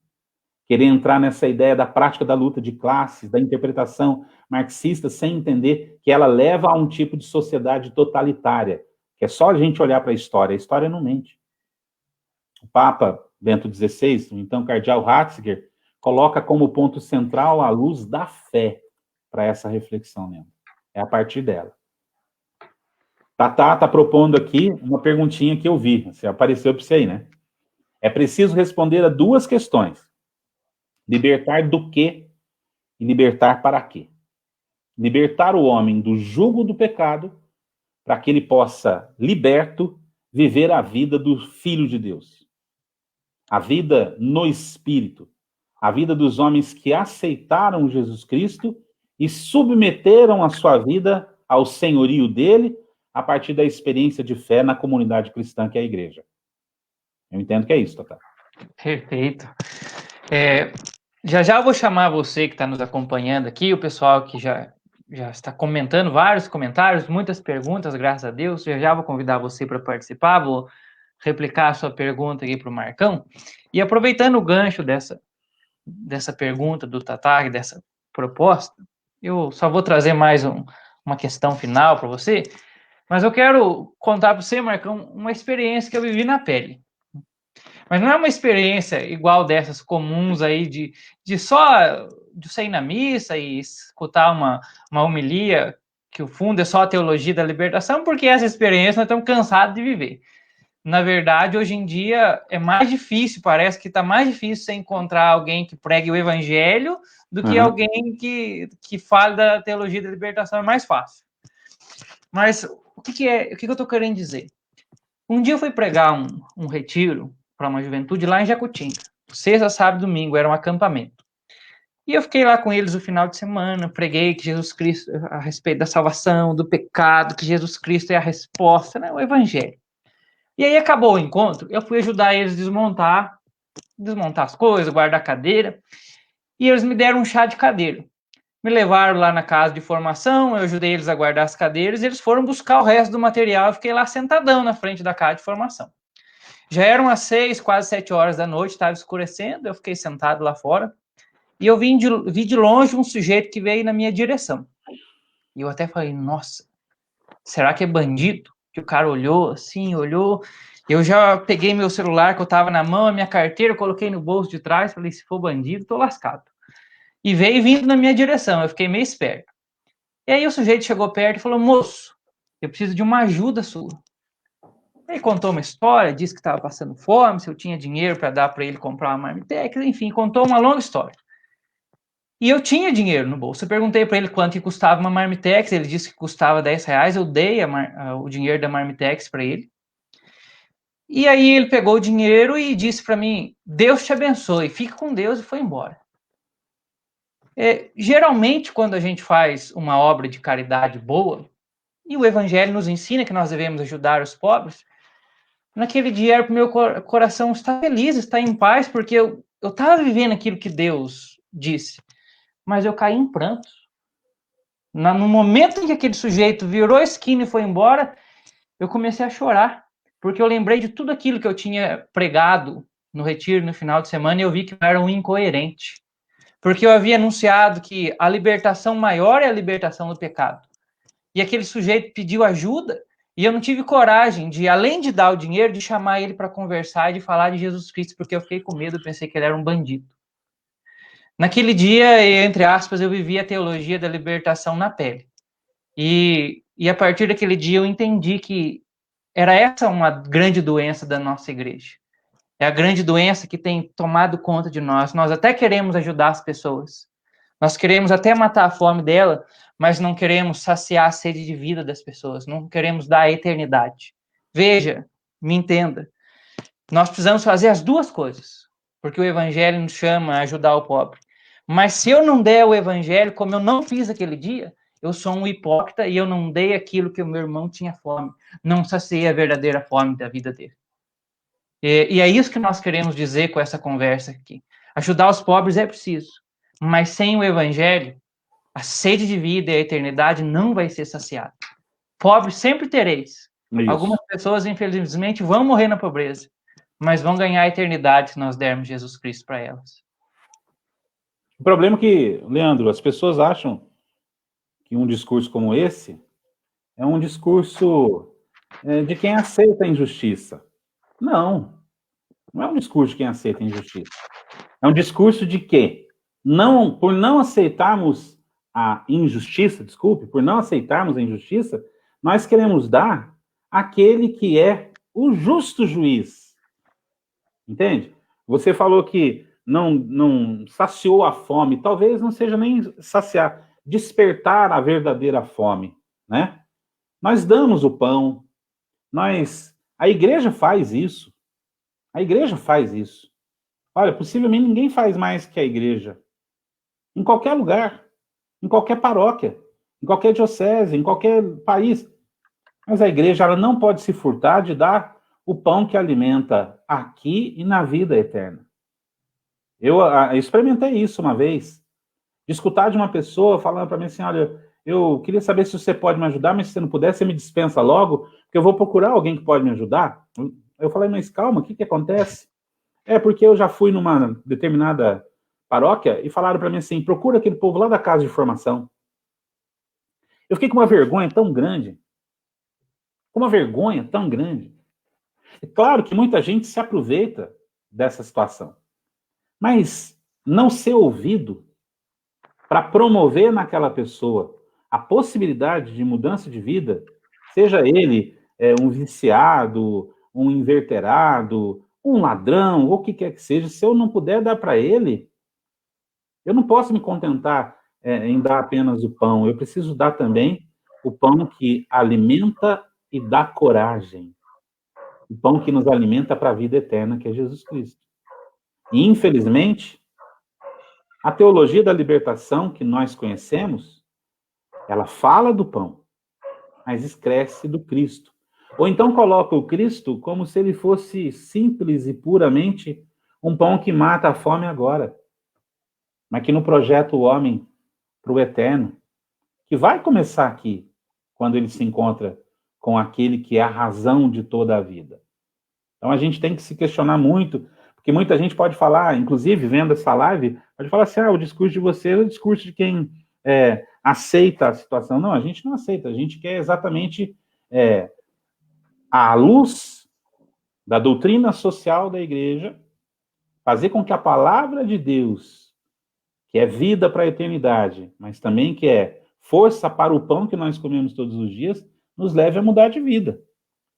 Querer entrar nessa ideia da prática da luta de classes, da interpretação marxista, sem entender que ela leva a um tipo de sociedade totalitária, que é só a gente olhar para a história não mente. O Papa Bento XVI, o então cardeal Ratzinger, coloca como ponto central a luz da fé para essa reflexão mesmo. É a partir dela. Tatá está propondo aqui uma perguntinha que eu vi, você apareceu para você aí, né? É preciso responder a duas questões. Libertar do quê e libertar para quê? Libertar o homem do jugo do pecado para que ele possa, liberto, viver a vida do Filho de Deus. A vida no Espírito. A vida dos homens que aceitaram Jesus Cristo e submeteram a sua vida ao senhorio dele a partir da experiência de fé na comunidade cristã que é a igreja. Eu entendo que é isso, Tatá. Perfeito. Já eu vou chamar você que está nos acompanhando aqui, o pessoal que já está comentando, vários comentários, muitas perguntas, graças a Deus. Já vou convidar você para participar, vou replicar a sua pergunta aqui para o Marcão. E aproveitando o gancho dessa pergunta do Tatá, dessa proposta, eu só vou trazer mais uma questão final para você, mas eu quero contar para você, Marcão, uma experiência que eu vivi na pele. Mas não é uma experiência igual dessas comuns aí de só de sair na missa e escutar uma homilia, que o fundo é só a teologia da libertação, porque essa experiência nós estamos cansados de viver. Na verdade, hoje em dia é mais difícil, parece que está mais difícil você encontrar alguém que pregue o evangelho do que alguém que fale da teologia da libertação, é mais fácil. Mas o que eu estou querendo dizer? Um dia eu fui pregar um retiro para uma juventude lá em Jacutinga. Sexta, sábado e domingo, era um acampamento. E eu fiquei lá com eles o final de semana, preguei que Jesus Cristo, a respeito da salvação, do pecado, que Jesus Cristo é a resposta, né, o evangelho. E aí acabou o encontro, eu fui ajudar eles a desmontar as coisas, guardar a cadeira, e eles me deram um chá de cadeira. Me levaram lá na casa de formação, eu ajudei eles a guardar as cadeiras, e eles foram buscar o resto do material, eu fiquei lá sentadão na frente da casa de formação. Já eram as 6, quase 7 horas da noite, estava escurecendo, eu fiquei sentado lá fora, e eu vi de longe um sujeito que veio na minha direção. E eu até falei, nossa, será que é bandido? Que o cara olhou assim, eu já peguei meu celular que eu estava na mão, a minha carteira, coloquei no bolso de trás, falei, se for bandido, tô lascado. E veio vindo na minha direção, eu fiquei meio esperto. E aí o sujeito chegou perto e falou, moço, eu preciso de uma ajuda sua. Ele contou uma história, disse que estava passando fome, se eu tinha dinheiro para dar para ele comprar uma marmitex, enfim, contou uma longa história. E eu tinha dinheiro no bolso. Eu perguntei para ele quanto que custava uma marmitex, ele disse que custava R$10, eu dei o dinheiro da marmitex para ele. E aí ele pegou o dinheiro e disse para mim, Deus te abençoe, fique com Deus, e foi embora. Geralmente, quando a gente faz uma obra de caridade boa, e o Evangelho nos ensina que nós devemos ajudar os pobres, Naquele dia era para o meu coração estar feliz, estar em paz, porque eu estava vivendo aquilo que Deus disse. Mas eu caí em prantos. No momento em que aquele sujeito virou a esquina e foi embora, eu comecei a chorar, porque eu lembrei de tudo aquilo que eu tinha pregado no retiro, no final de semana, e eu vi que eu era um incoerente. Porque eu havia anunciado que a libertação maior é a libertação do pecado. E aquele sujeito pediu ajuda, e eu não tive coragem de, além de dar o dinheiro, de chamar ele para conversar e de falar de Jesus Cristo, porque eu fiquei com medo, pensei que ele era um bandido. Naquele dia, entre aspas, eu vivi a teologia da libertação na pele. E a partir daquele dia eu entendi que era essa uma grande doença da nossa igreja. É a grande doença que tem tomado conta de nós. Nós até queremos ajudar as pessoas. Nós queremos até matar a fome dela, mas não queremos saciar a sede de vida das pessoas. Não queremos dar a eternidade. Veja, me entenda. Nós precisamos fazer as duas coisas, porque o evangelho nos chama a ajudar o pobre. Mas se eu não der o evangelho, como eu não fiz aquele dia, eu sou um hipócrita e eu não dei aquilo que o meu irmão tinha fome. Não saciei a verdadeira fome da vida dele. E é isso que nós queremos dizer com essa conversa aqui. Ajudar os pobres é preciso, mas sem o evangelho, a sede de vida e a eternidade não vai ser saciada. Pobre sempre tereis. Isso. Algumas pessoas, infelizmente, vão morrer na pobreza, mas vão ganhar a eternidade se nós dermos Jesus Cristo para elas. O problema é que, Leandro, as pessoas acham que um discurso como esse é um discurso de quem aceita a injustiça. Não é um discurso de quem aceita a injustiça. É um discurso de que, por não aceitarmos a injustiça, por não aceitarmos a injustiça, nós queremos dar aquele que é o justo juiz. Entende? Você falou que não saciou a fome, talvez não seja nem saciar, despertar a verdadeira fome, né? Nós damos o pão, a igreja faz isso. A igreja faz isso. Olha, possivelmente ninguém faz mais que a igreja. Em qualquer lugar, em qualquer paróquia, em qualquer diocese, em qualquer país. Mas a igreja ela não pode se furtar de dar o pão que alimenta aqui e na vida eterna. Eu experimentei isso uma vez. De escutar de uma pessoa falando para mim assim, olha, eu queria saber se você pode me ajudar, mas se você não puder, você me dispensa logo, porque eu vou procurar alguém que pode me ajudar. Eu falei, mas calma, o que acontece? É porque eu já fui numa determinada paróquia e falaram para mim assim, procura aquele povo lá da casa de formação. Eu fiquei com uma vergonha tão grande. É claro que muita gente se aproveita dessa situação. Mas não ser ouvido para promover naquela pessoa a possibilidade de mudança de vida, seja ele um viciado, um inverterado, um ladrão, ou o que quer que seja, se eu não puder dar para ele, eu não posso me contentar em dar apenas o pão, eu preciso dar também o pão que alimenta e dá coragem, o pão que nos alimenta para a vida eterna, que é Jesus Cristo. E, infelizmente, a teologia da libertação que nós conhecemos, ela fala do pão, mas esquece do Cristo. Ou então coloca o Cristo como se ele fosse simples e puramente um pão que mata a fome agora, mas que não projeta o homem para o eterno, que vai começar aqui, quando ele se encontra com aquele que é a razão de toda a vida. Então a gente tem que se questionar muito, porque muita gente pode falar, inclusive vendo essa live, pode falar assim, o discurso de vocês é o discurso de quem aceita a situação. Não, a gente não aceita, a gente quer exatamente à luz da doutrina social da igreja, fazer com que a palavra de Deus, que é vida para a eternidade, mas também que é força para o pão que nós comemos todos os dias, nos leve a mudar de vida,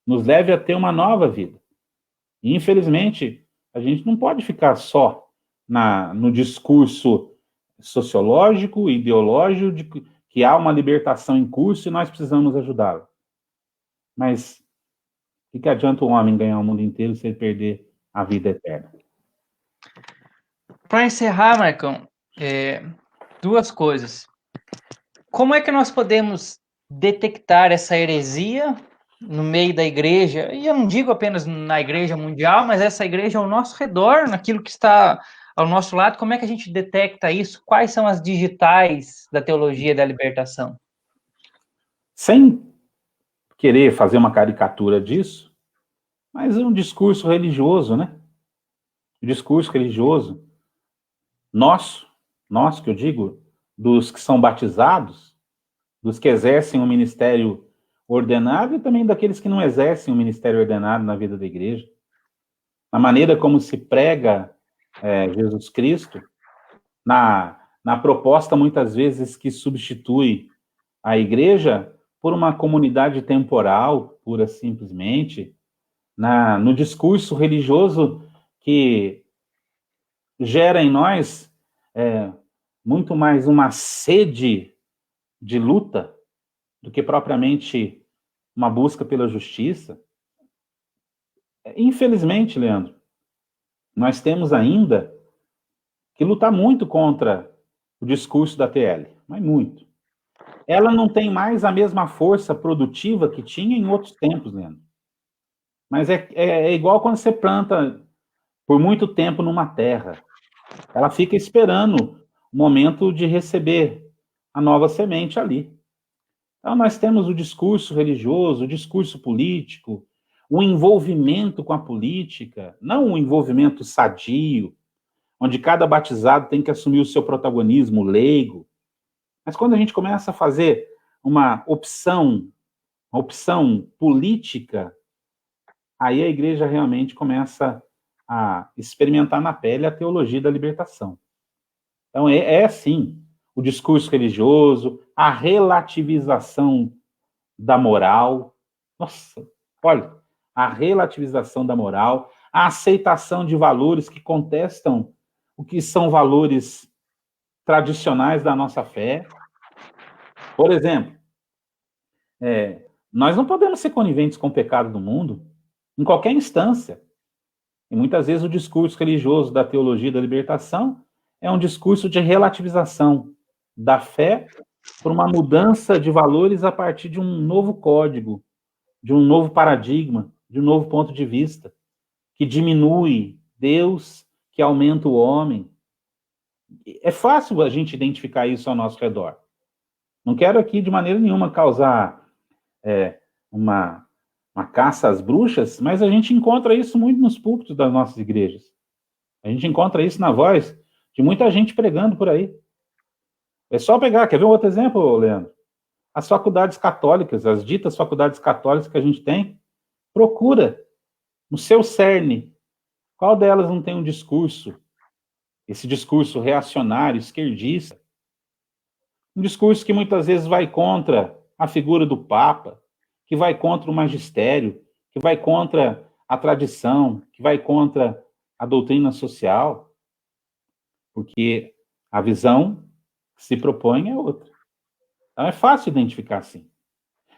nos leve a ter uma nova vida. E, infelizmente, a gente não pode ficar só no discurso sociológico, ideológico, de que há uma libertação em curso e nós precisamos ajudá-lo. Mas o que adianta o homem ganhar o mundo inteiro se ele perder a vida eterna? Para encerrar, Marcão, duas coisas. Como é que nós podemos detectar essa heresia no meio da igreja, e eu não digo apenas na igreja mundial, mas essa igreja ao nosso redor, naquilo que está ao nosso lado, como é que a gente detecta isso? Quais são as digitais da teologia da libertação? Sem querer fazer uma caricatura disso, mas é um discurso religioso, né? O discurso religioso nosso, nós que eu digo, dos que são batizados, dos que exercem o ministério ordenado e também daqueles que não exercem o ministério ordenado na vida da igreja. A maneira como se prega Jesus Cristo, na proposta muitas vezes que substitui a igreja por uma comunidade temporal, pura simplesmente, no discurso religioso que gera em nós muito mais uma sede de luta do que propriamente uma busca pela justiça. Infelizmente, Leandro, nós temos ainda que lutar muito contra o discurso da TL, mas muito. Ela não tem mais a mesma força produtiva que tinha em outros tempos, Leandro. Mas é igual quando você planta por muito tempo numa terra. Ela fica esperando o momento de receber a nova semente ali. Então, nós temos o discurso religioso, o discurso político, o envolvimento com a política, não o envolvimento sadio, onde cada batizado tem que assumir o seu protagonismo leigo. Mas quando a gente começa a fazer uma opção política, aí a igreja realmente começa a experimentar na pele a teologia da libertação. Então, assim, o discurso religioso, a relativização da moral. Nossa, olha, a relativização da moral, a aceitação de valores que contestam o que são valores tradicionais da nossa fé. Por exemplo, nós não podemos ser coniventes com o pecado do mundo em qualquer instância. E muitas vezes o discurso religioso da teologia da libertação é um discurso de relativização da fé por uma mudança de valores a partir de um novo código, de um novo paradigma, de um novo ponto de vista, que diminui Deus, que aumenta o homem. É fácil a gente identificar isso ao nosso redor. Não quero aqui, de maneira nenhuma, causar uma caça às bruxas, mas a gente encontra isso muito nos púlpitos das nossas igrejas. A gente encontra isso na voz de muita gente pregando por aí. É só pegar, quer ver um outro exemplo, Leandro? As faculdades católicas, as ditas faculdades católicas que a gente tem, procura, no seu cerne, qual delas não tem um discurso, esse discurso reacionário, esquerdista, um discurso que muitas vezes vai contra a figura do Papa, que vai contra o magistério, que vai contra a tradição, que vai contra a doutrina social, porque a visão que se propõe é outra. Então é fácil identificar assim.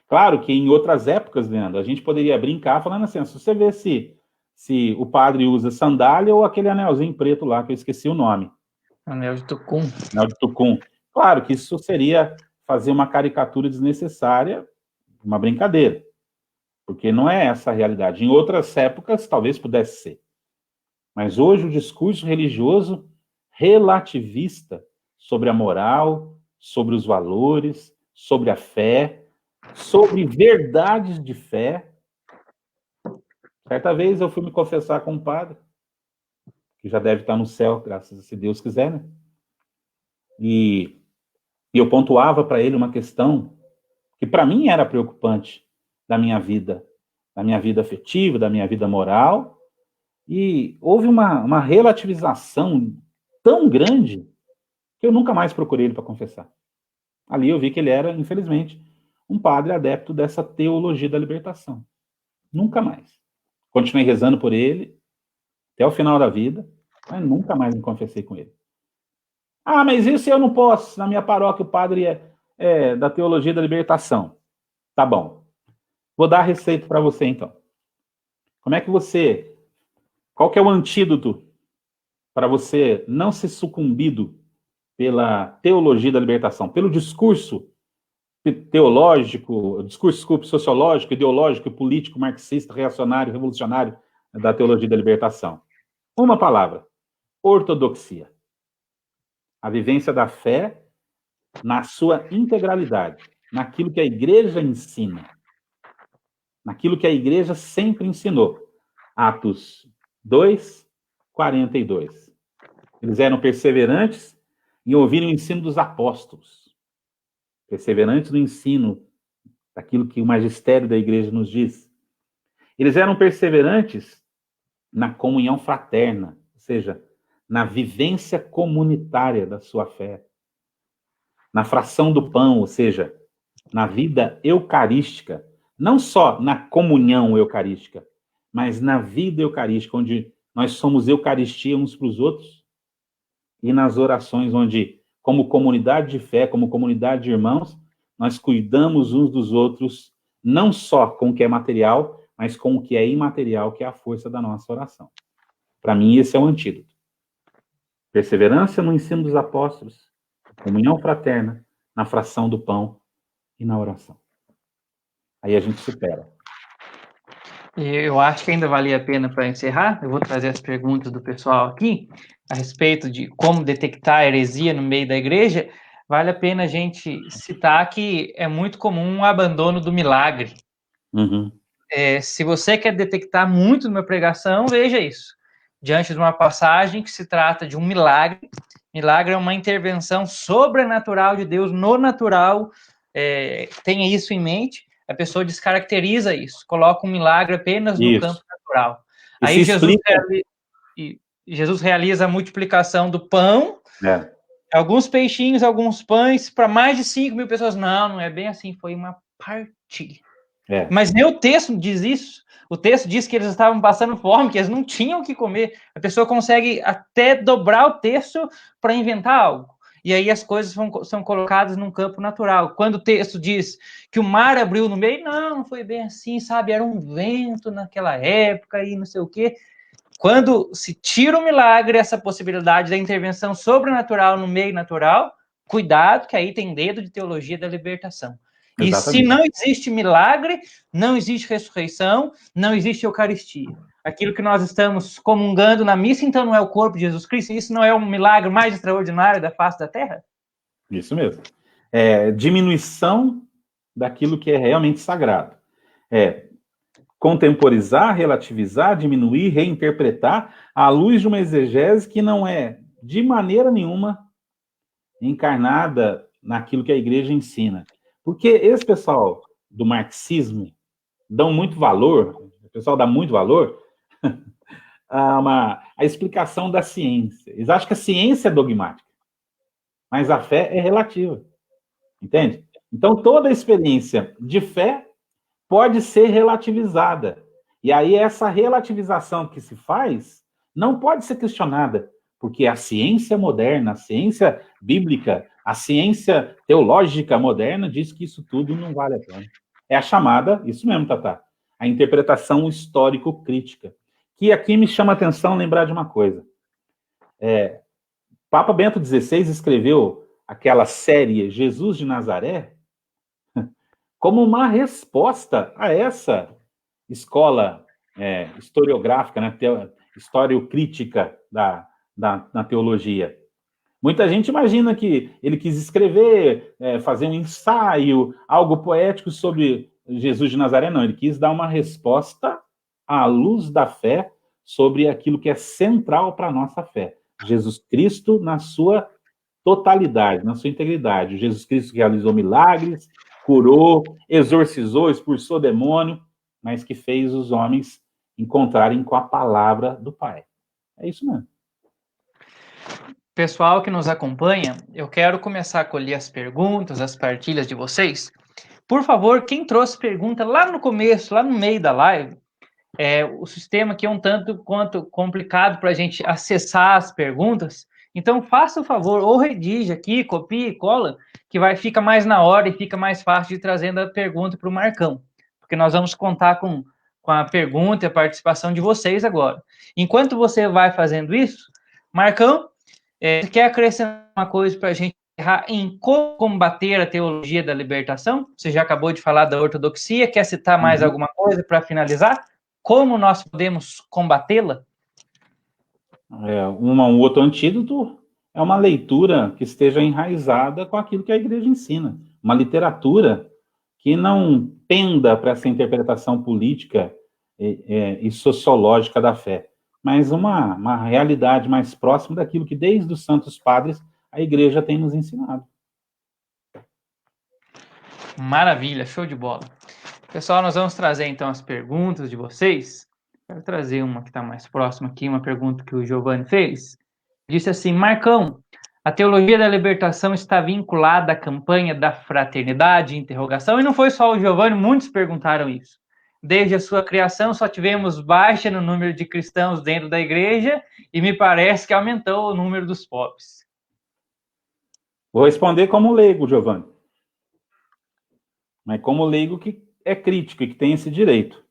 Claro que em outras épocas, Leandro, a gente poderia brincar falando assim, se você vê se o padre usa sandália ou aquele anelzinho preto lá, que eu esqueci o nome. Anel de Tucum. Anel de Tucum. Claro que isso seria fazer uma caricatura desnecessária, uma brincadeira, porque não é essa a realidade. Em outras épocas, talvez pudesse ser. Mas hoje o discurso religioso relativista sobre a moral, sobre os valores, sobre a fé, sobre verdades de fé. Certa vez eu fui me confessar com um padre, que já deve estar no céu, graças a se Deus quiser, né? E eu pontuava para ele uma questão que para mim era preocupante da minha vida afetiva, da minha vida moral, e houve uma relativização tão grande que eu nunca mais procurei ele para confessar. Ali eu vi que ele era, infelizmente, um padre adepto dessa teologia da libertação. Nunca mais. Continuei rezando por ele até o final da vida, mas nunca mais me confessei com ele. Ah, mas isso eu não posso. Na minha paróquia o padre é da teologia da libertação. Tá bom. Vou dar a receita para você, então. Como é que você... Qual que é o antídoto para você não ser sucumbido pela teologia da libertação, pelo discurso teológico, discurso, desculpe, sociológico, ideológico, político, marxista, reacionário, revolucionário da teologia da libertação? Uma palavra: ortodoxia. A vivência da fé na sua integralidade, naquilo que a igreja ensina, naquilo que a igreja sempre ensinou. Atos 2, 42. Eles eram perseverantes em ouvir o ensino dos apóstolos, perseverantes no ensino daquilo que o magistério da igreja nos diz. Eles eram perseverantes na comunhão fraterna, ou seja, na vivência comunitária da sua fé, na fração do pão, ou seja, na vida eucarística, não só na comunhão eucarística, mas na vida eucarística, onde nós somos eucaristia uns para os outros, e nas orações, onde, como comunidade de fé, como comunidade de irmãos, nós cuidamos uns dos outros, não só com o que é material, mas com o que é imaterial, que é a força da nossa oração. Para mim, esse é o antídoto. Perseverança no ensino dos apóstolos, comunhão fraterna, na fração do pão e na oração. Aí a gente supera. E eu acho que ainda valia a pena para encerrar. Eu vou trazer as perguntas do pessoal aqui a respeito de como detectar a heresia no meio da igreja. Vale a pena a gente citar que é muito comum o abandono do milagre. Uhum. Se você quer detectar muito numa pregação, veja isso. Diante de uma passagem que se trata de um milagre. Milagre é uma intervenção sobrenatural de Deus no natural. Tenha isso em mente. A pessoa descaracteriza isso, coloca um milagre apenas no campo natural. E aí Jesus realiza a multiplicação do pão, alguns peixinhos, alguns pães, para mais de 5.000 pessoas. Não é bem assim, foi uma partilha. Mas nem o texto diz isso. O texto diz que eles estavam passando fome, que eles não tinham o que comer. A pessoa consegue até dobrar o texto para inventar algo. E aí as coisas são colocadas num campo natural. Quando o texto diz que o mar abriu no meio, não foi bem assim, sabe? Era um vento naquela época e não sei o quê. Quando se tira o milagre, essa possibilidade da intervenção sobrenatural no meio natural, cuidado, que aí tem dedo de teologia da libertação. Exatamente. E se não existe milagre, não existe ressurreição, não existe Eucaristia. Aquilo que nós estamos comungando na missa, então, não é o corpo de Jesus Cristo? Isso não é um milagre mais extraordinário da face da terra? Isso mesmo. Diminuição daquilo que é realmente sagrado. Contemporizar, relativizar, diminuir, reinterpretar à luz de uma exegese que não é, de maneira nenhuma, encarnada naquilo que a igreja ensina. Porque esse pessoal do marxismo dão muito valor, o pessoal dá muito valor a explicação da ciência. Eles acham que a ciência é dogmática, mas a fé é relativa. Entende? Então, toda a experiência de fé pode ser relativizada. E aí, essa relativização que se faz não pode ser questionada, porque a ciência moderna, a ciência bíblica, a ciência teológica moderna diz que isso tudo não vale a pena. É a chamada, isso mesmo, Tatá, a interpretação histórico-crítica. Que aqui me chama a atenção lembrar de uma coisa. Papa Bento XVI escreveu aquela série Jesus de Nazaré como uma resposta a essa escola historiográfica, né, historiocrítica na teologia. Muita gente imagina que ele quis escrever, fazer um ensaio, algo poético sobre Jesus de Nazaré. Não, ele quis dar uma resposta à luz da fé sobre aquilo que é central para a nossa fé. Jesus Cristo na sua totalidade, na sua integridade. Jesus Cristo que realizou milagres, curou, exorcizou, expulsou demônio, mas que fez os homens encontrarem com a palavra do Pai. É isso mesmo. Pessoal que nos acompanha, eu quero começar a colher as perguntas, as partilhas de vocês. Por favor, quem trouxe pergunta lá no começo, lá no meio da live, o sistema aqui é um tanto quanto complicado para a gente acessar as perguntas, então faça o favor, ou redige aqui, copie e cola, que fica mais na hora e fica mais fácil de trazendo a pergunta para o Marcão, porque nós vamos contar com a pergunta e a participação de vocês agora. Enquanto você vai fazendo isso, Marcão, você quer acrescentar uma coisa para a gente encerrar em como combater a teologia da libertação? Você já acabou de falar da ortodoxia, quer citar mais alguma coisa para finalizar? Como nós podemos combatê-la? Um outro antídoto é uma leitura que esteja enraizada com aquilo que a igreja ensina. Uma literatura que não penda para essa interpretação política e sociológica da fé, mas uma realidade mais próxima daquilo que, desde os Santos Padres, a igreja tem nos ensinado. Maravilha, show de bola. Pessoal, nós vamos trazer então as perguntas de vocês. Quero trazer uma que está mais próxima aqui, uma pergunta que o Giovanni fez. Disse assim: Marcão, a teologia da libertação está vinculada à campanha da fraternidade? Interrogação. E não foi só o Giovanni, muitos perguntaram isso. Desde a sua criação, só tivemos baixa no número de cristãos dentro da igreja e me parece que aumentou o número dos pobres. Vou responder como leigo, Giovanni. Mas como leigo que é crítico e que tem esse direito.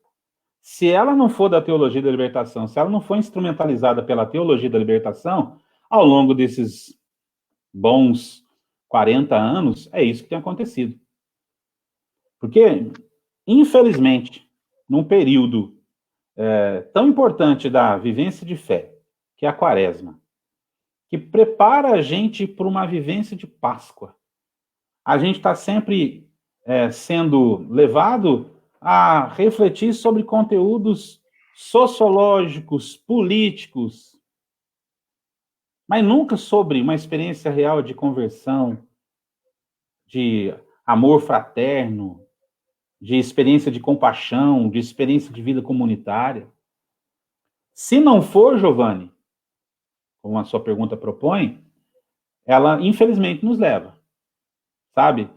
Se ela não for da teologia da libertação, se ela não for instrumentalizada pela teologia da libertação, ao longo desses bons 40 anos, é isso que tem acontecido. Porque, infelizmente, num período tão importante da vivência de fé, que é a Quaresma, que prepara a gente para uma vivência de Páscoa, a gente está sempre sendo levado a refletir sobre conteúdos sociológicos, políticos, mas nunca sobre uma experiência real de conversão, de amor fraterno, de experiência de compaixão, de experiência de vida comunitária. Se não for, Giovanni, como a sua pergunta propõe, ela infelizmente nos leva, sabe?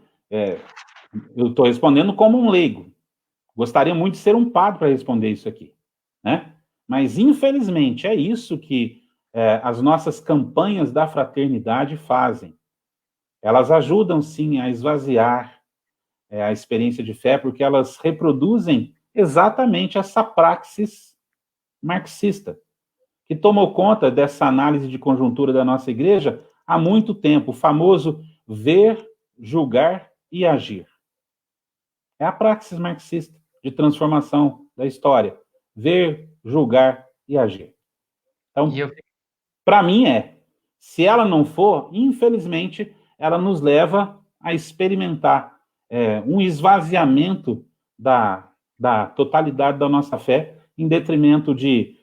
Eu estou respondendo como um leigo. Gostaria muito de ser um padre para responder isso aqui, né? Mas, infelizmente, é isso que as nossas campanhas da fraternidade fazem. Elas ajudam, sim, a esvaziar a experiência de fé, porque elas reproduzem exatamente essa praxis marxista, que tomou conta dessa análise de conjuntura da nossa igreja há muito tempo, o famoso ver, julgar e agir. É a praxis marxista de transformação da história. Ver, julgar e agir. Então, para mim se ela não for, infelizmente, ela nos leva a experimentar um esvaziamento da totalidade da nossa fé, em detrimento de,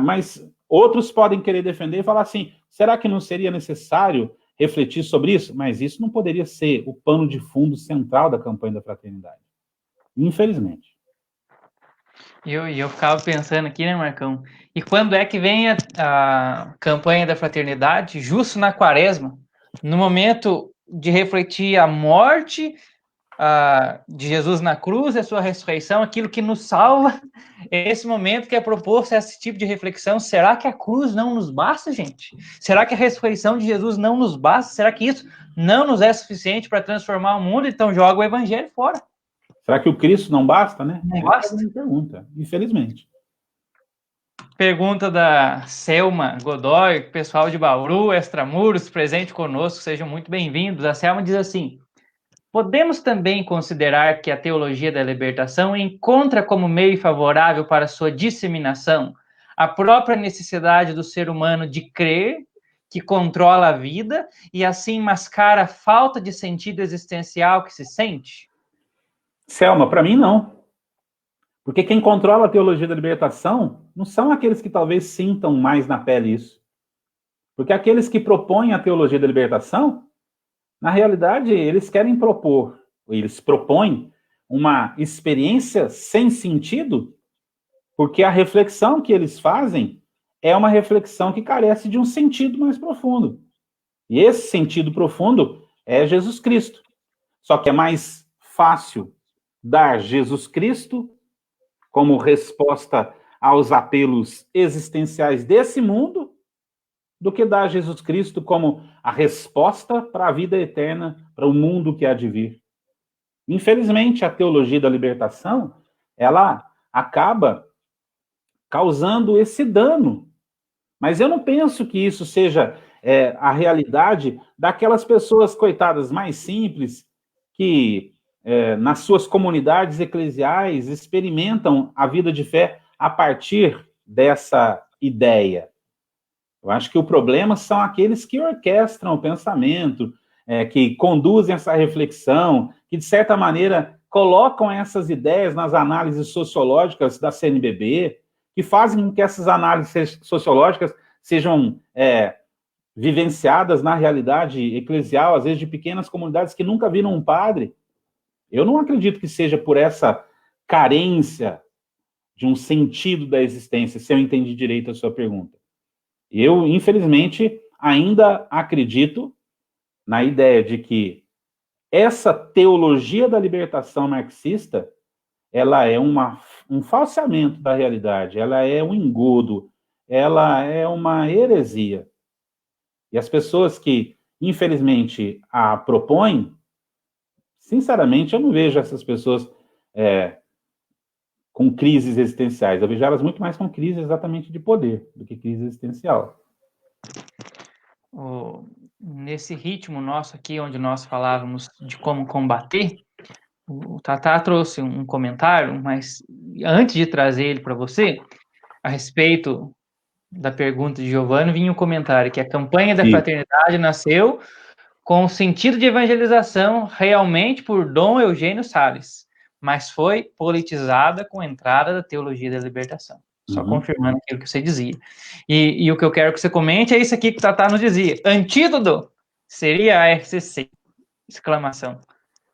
mas outros podem querer defender e falar assim, será que não seria necessário refletir sobre isso? Mas isso não poderia ser o pano de fundo central da campanha da fraternidade. Infelizmente. E eu ficava pensando aqui, né, Marcão? E quando é que vem a campanha da fraternidade? Justo na Quaresma, no momento de refletir a morte de Jesus na cruz, a sua ressurreição, aquilo que nos salva, é esse momento que é proposto esse tipo de reflexão. Será que a cruz não nos basta, gente? Será que a ressurreição de Jesus não nos basta? Será que isso não nos é suficiente para transformar o mundo? Então joga o evangelho fora. Será que o Cristo não basta, né? Não basta? Essa é a minha pergunta, infelizmente. Pergunta da Selma Godoy, pessoal de Bauru, Extramuros, presente conosco, sejam muito bem-vindos. A Selma diz assim: podemos também considerar que a teologia da libertação encontra como meio favorável para sua disseminação a própria necessidade do ser humano de crer, que controla a vida e assim mascara a falta de sentido existencial que se sente? Selma, para mim não. Porque quem controla a teologia da libertação não são aqueles que talvez sintam mais na pele isso. Porque aqueles que propõem a teologia da libertação, na realidade, eles querem propor, eles propõem uma experiência sem sentido, porque a reflexão que eles fazem é uma reflexão que carece de um sentido mais profundo. E esse sentido profundo é Jesus Cristo. Só que é mais fácil dar Jesus Cristo como resposta aos apelos existenciais desse mundo do que dar Jesus Cristo como a resposta para a vida eterna, para o mundo que há de vir. Infelizmente, a teologia da libertação, ela acaba causando esse dano. Mas eu não penso que isso seja a realidade daquelas pessoas, coitadas, mais simples, que nas suas comunidades eclesiais experimentam a vida de fé a partir dessa ideia. Eu acho que o problema são aqueles que orquestram o pensamento, que conduzem essa reflexão, que, de certa maneira, colocam essas ideias nas análises sociológicas da CNBB, que fazem com que essas análises sociológicas sejam vivenciadas na realidade eclesial, às vezes de pequenas comunidades que nunca viram um padre. Eu não acredito que seja por essa carência de um sentido da existência, se eu entendi direito a sua pergunta. Eu, infelizmente, ainda acredito na ideia de que essa teologia da libertação marxista, ela é um falseamento da realidade, ela é um engodo, ela é uma heresia. E as pessoas que, infelizmente, a propõem, sinceramente, eu não vejo essas pessoas com crises existenciais. Eu vejo elas muito mais com crise exatamente de poder do que crise existencial. Nesse ritmo nosso aqui, onde nós falávamos de como combater, o Tatá trouxe um comentário, mas antes de trazer ele para você, a respeito da pergunta de Giovanni, vinha um comentário que a campanha da fraternidade nasceu com o sentido de evangelização realmente por Dom Eugênio Salles, mas foi politizada com a entrada da teologia da libertação. Só confirmando aquilo que você dizia. E o que eu quero que você comente é isso aqui que o Tatá nos dizia. Antídoto seria a RCC. Exclamação.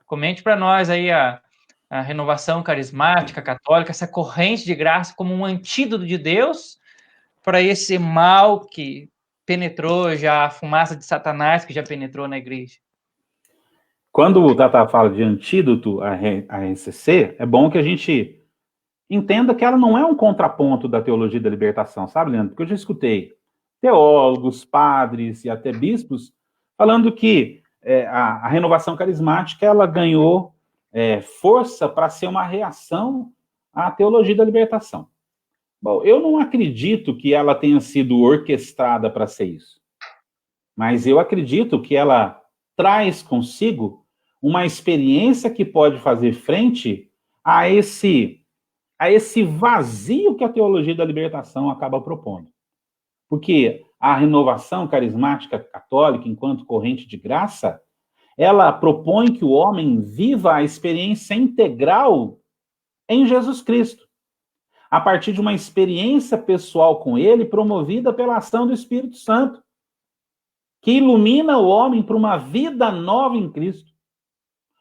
Comente para nós aí a renovação carismática católica, essa corrente de graça como um antídoto de Deus para esse mal que penetrou já, a fumaça de Satanás que já penetrou na igreja. Quando o Tatá fala de antídoto à RCC, é bom que a gente entenda que ela não é um contraponto da teologia da libertação, sabe, Leandro? Porque eu já escutei teólogos, padres e até bispos falando que a renovação carismática ela ganhou força para ser uma reação à teologia da libertação. Bom, eu não acredito que ela tenha sido orquestrada para ser isso. Mas eu acredito que ela traz consigo uma experiência que pode fazer frente a esse vazio que a teologia da libertação acaba propondo. Porque a renovação carismática católica, enquanto corrente de graça, ela propõe que o homem viva a experiência integral em Jesus Cristo, a partir de uma experiência pessoal com ele, promovida pela ação do Espírito Santo, que ilumina o homem para uma vida nova em Cristo.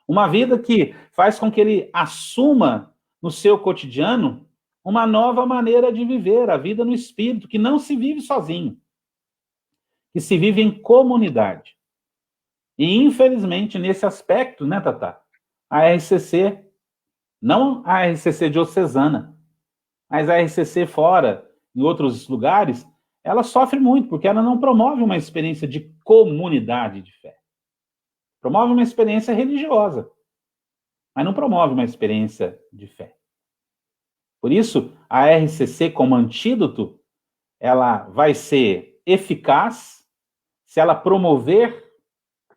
Uma vida que faz com que ele assuma no seu cotidiano uma nova maneira de viver, a vida no Espírito, que não se vive sozinho, que se vive em comunidade. E, infelizmente, nesse aspecto, né, Tatá, a RCC, não a RCC diocesana, mas a RCC fora, em outros lugares, ela sofre muito, porque ela não promove uma experiência de comunidade de fé. Promove uma experiência religiosa, mas não promove uma experiência de fé. Por isso, a RCC como antídoto, ela vai ser eficaz se ela promover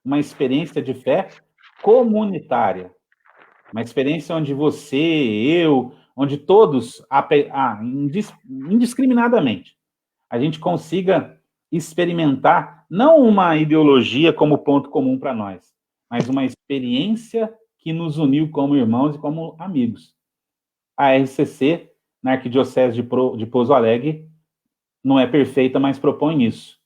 uma experiência de fé comunitária. Uma experiência onde você, eu, onde todos, indiscriminadamente, a gente consiga experimentar não uma ideologia como ponto comum para nós, mas uma experiência que nos uniu como irmãos e como amigos. A RCC, na Arquidiocese de Pouso Alegre, não é perfeita, mas propõe isso.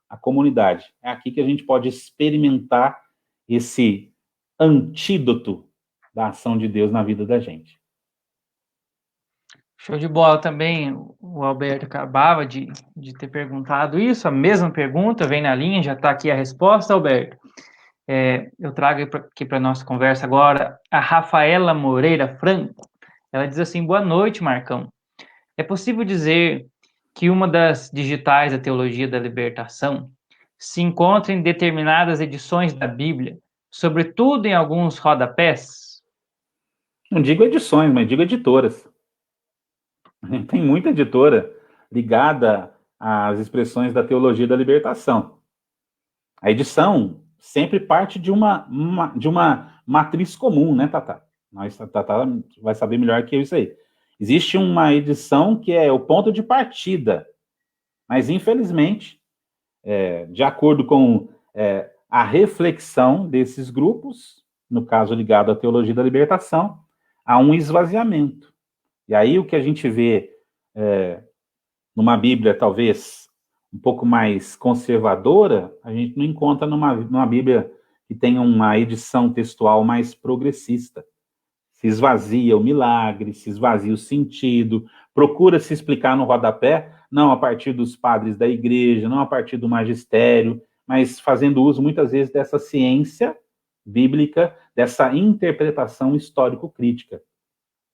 A comunidade. É aqui que a gente pode experimentar esse antídoto da ação de Deus na vida da gente. Show de bola também. O Alberto acabava de ter perguntado isso, a mesma pergunta, vem na linha, já está aqui a resposta, Alberto. Eu trago aqui para a nossa conversa agora a Rafaela Moreira Franco. Ela diz assim: boa noite, Marcão. É possível dizer que uma das digitais da teologia da libertação se encontra em determinadas edições da Bíblia, sobretudo em alguns rodapés? Não digo edições, mas digo editoras. Tem muita editora ligada às expressões da teologia da libertação. A edição sempre parte de uma matriz comum, né, Tatá? Tatá vai saber melhor que eu isso aí. Existe uma edição que é o ponto de partida, mas, infelizmente, de acordo com a reflexão desses grupos, no caso ligado à teologia da libertação, há um esvaziamento. E aí o que a gente vê numa Bíblia, talvez, um pouco mais conservadora, a gente não encontra numa Bíblia que tenha uma edição textual mais progressista. Se esvazia o milagre, se esvazia o sentido, procura se explicar no rodapé, não a partir dos padres da igreja, não a partir do magistério, mas fazendo uso muitas vezes dessa ciência bíblica, dessa interpretação histórico-crítica.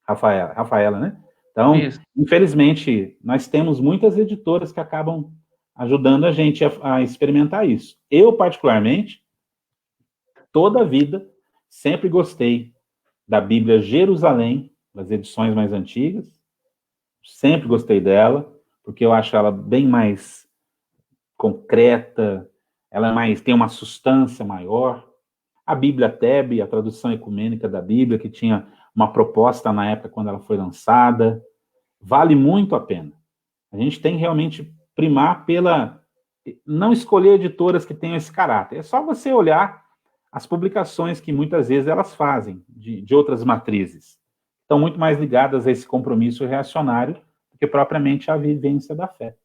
Rafaela, né? Então, Isso. infelizmente, nós temos muitas editoras que acabam ajudando a gente a experimentar isso. Eu, particularmente, toda a vida, sempre gostei da Bíblia Jerusalém, das edições mais antigas, sempre gostei dela, porque eu acho ela bem mais concreta, ela tem uma substância maior. A Bíblia Tebe, a tradução ecumênica da Bíblia, que tinha uma proposta na época quando ela foi lançada, vale muito a pena. A gente tem realmente primar pela... não escolher editoras que tenham esse caráter. É só você olhar as publicações que muitas vezes elas fazem, de outras matrizes. Estão muito mais ligadas a esse compromisso reacionário do que propriamente a vivência da fé.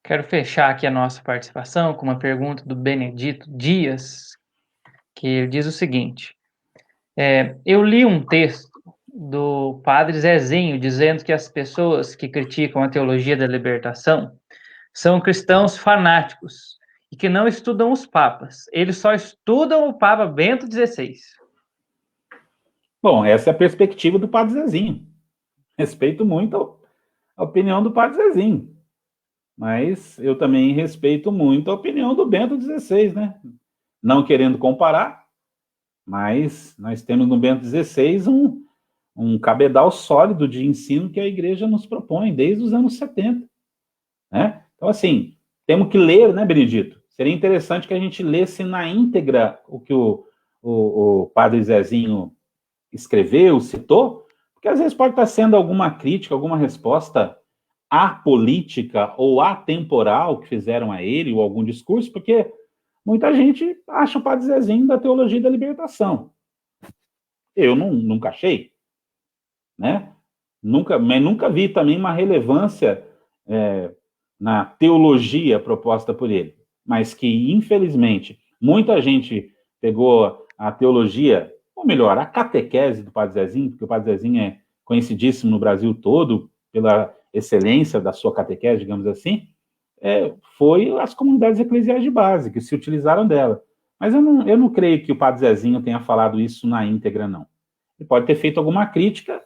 Quero fechar aqui a nossa participação com uma pergunta do Benedito Dias, que ele diz o seguinte: eu li um texto do padre Zezinho dizendo que as pessoas que criticam a teologia da libertação são cristãos fanáticos e que não estudam os papas. Eles só estudam o Papa Bento XVI. Bom, essa é a perspectiva do padre Zezinho. Respeito muito a opinião do padre Zezinho. Mas eu também respeito muito a opinião do Bento XVI, né? Não querendo comparar, mas nós temos no Bento XVI um cabedal sólido de ensino que a igreja nos propõe desde os anos 70. Né? Então, assim, temos que ler, né, Benedito? Seria interessante que a gente lesse na íntegra o que o padre Zezinho escreveu, citou, porque às vezes pode estar sendo alguma crítica, alguma resposta apolítica ou atemporal que fizeram a ele, ou algum discurso, porque muita gente acha o padre Zezinho da teologia da libertação. Eu nunca achei, né? Nunca vi também uma relevância na teologia proposta por ele, mas que, infelizmente, muita gente pegou a teologia, ou melhor, a catequese do padre Zezinho, porque o padre Zezinho é conhecidíssimo no Brasil todo pela excelência da sua catequese, digamos assim, foi as comunidades eclesiais de base que se utilizaram dela. Mas eu não creio que o padre Zezinho tenha falado isso na íntegra, não. Ele pode ter feito alguma crítica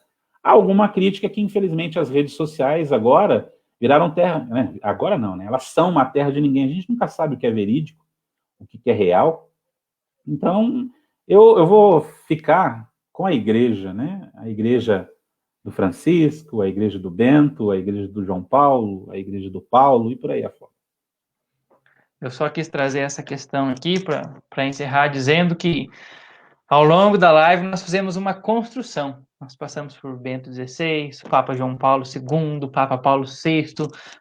que, infelizmente, as redes sociais agora viraram terra, né? Agora não, né? Elas são uma terra de ninguém. A gente nunca sabe o que é verídico, o que é real. Então, eu vou ficar com a igreja, né? A igreja do Francisco, a igreja do Bento, a igreja do João Paulo, a igreja do Paulo e por aí afora. Eu só quis trazer essa questão aqui para encerrar dizendo que ao longo da live nós fizemos uma construção. Nós passamos por Bento XVI, Papa João Paulo II, Papa Paulo VI,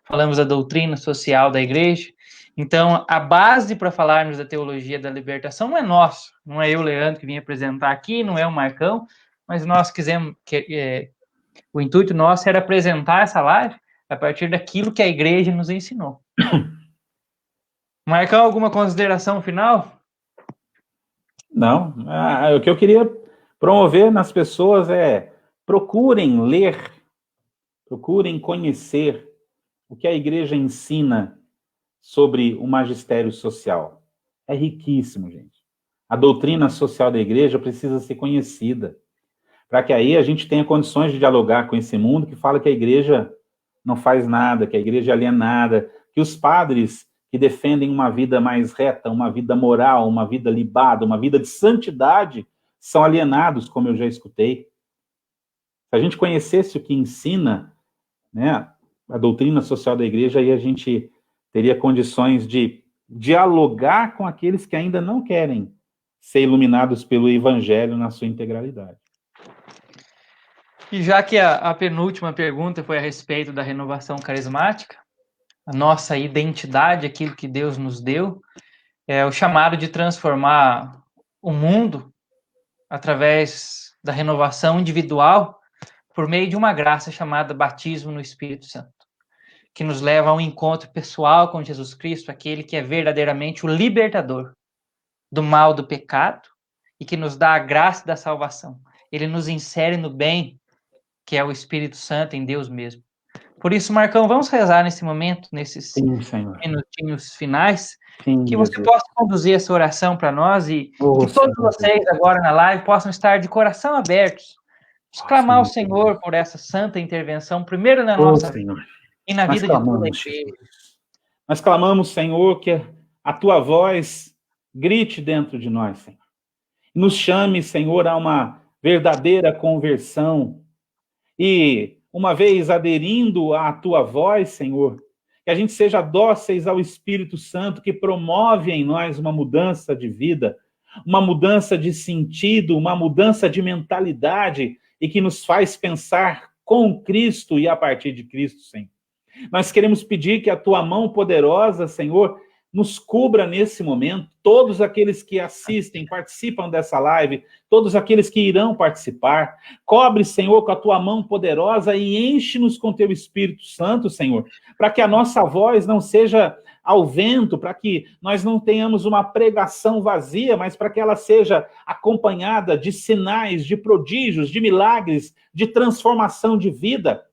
falamos da doutrina social da igreja. Então, a base para falarmos da teologia da libertação não é nossa, não é eu, Leandro, que vim apresentar aqui, não é o Marcão, mas nós quisemos, o intuito nosso era apresentar essa live a partir daquilo que a igreja nos ensinou. Marcão, alguma consideração final? Não, o que eu queria promover nas pessoas é procurem ler, procurem conhecer o que a igreja ensina sobre o magistério social. É riquíssimo, gente. A doutrina social da igreja precisa ser conhecida, para que aí a gente tenha condições de dialogar com esse mundo que fala que a igreja não faz nada, que a igreja é alienada, que os padres que defendem uma vida mais reta, uma vida moral, uma vida libada, uma vida de santidade, são alienados, como eu já escutei. Se a gente conhecesse o que ensina, né, a doutrina social da igreja, aí a gente teria condições de dialogar com aqueles que ainda não querem ser iluminados pelo Evangelho na sua integralidade. E já que a penúltima pergunta foi a respeito da renovação carismática, a nossa identidade, aquilo que Deus nos deu, é o chamado de transformar o mundo através da renovação individual por meio de uma graça chamada batismo no Espírito Santo, que nos leva a um encontro pessoal com Jesus Cristo, aquele que é verdadeiramente o libertador do mal do pecado e que nos dá a graça da salvação. Ele nos insere no bem, que é o Espírito Santo em Deus mesmo. Por isso, Marcão, vamos rezar nesse momento, nesses minutinhos finais, que você possa conduzir essa oração para nós e que todos vocês agora na live possam estar de coração abertos, clamar ao Senhor por essa santa intervenção, primeiro na nossa vida e na vida de toda a igreja. Nós clamamos, Senhor, que a Tua voz grite dentro de nós, Senhor. Nos chame, Senhor, a uma verdadeira conversão. E, uma vez aderindo à Tua voz, Senhor, que a gente seja dóceis ao Espírito Santo, que promove em nós uma mudança de vida, uma mudança de sentido, uma mudança de mentalidade, e que nos faz pensar com Cristo e a partir de Cristo, Senhor. Nós queremos pedir que a Tua mão poderosa, Senhor, nos cubra nesse momento, todos aqueles que assistem, participam dessa live, todos aqueles que irão participar. Cobre, Senhor, com a Tua mão poderosa e enche-nos com Teu Espírito Santo, Senhor, para que a nossa voz não seja ao vento, para que nós não tenhamos uma pregação vazia, mas para que ela seja acompanhada de sinais, de prodígios, de milagres, de transformação de vida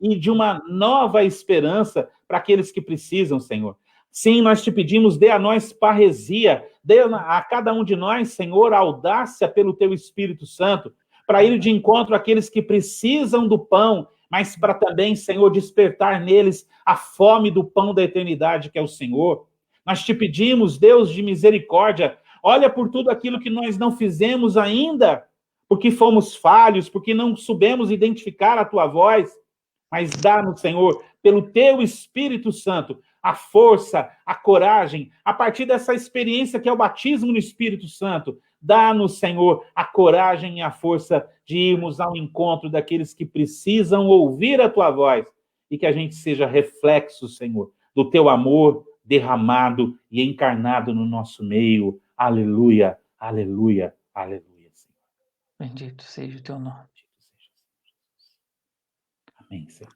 e de uma nova esperança para aqueles que precisam, Senhor. Sim, nós te pedimos, dê a nós parresia, dê a cada um de nós, Senhor, audácia pelo Teu Espírito Santo, para ir de encontro àqueles que precisam do pão, mas para também, Senhor, despertar neles a fome do pão da eternidade, que é o Senhor. Nós te pedimos, Deus de misericórdia, olha por tudo aquilo que nós não fizemos ainda, porque fomos falhos, porque não soubemos identificar a Tua voz, mas dá-nos, Senhor, pelo Teu Espírito Santo, a força, a coragem, a partir dessa experiência que é o batismo no Espírito Santo, dá-nos, Senhor, a coragem e a força de irmos ao encontro daqueles que precisam ouvir a Tua voz e que a gente seja reflexo, Senhor, do Teu amor derramado e encarnado no nosso meio. Aleluia, aleluia, aleluia, Senhor. Bendito seja o Teu nome. Amém, Senhor.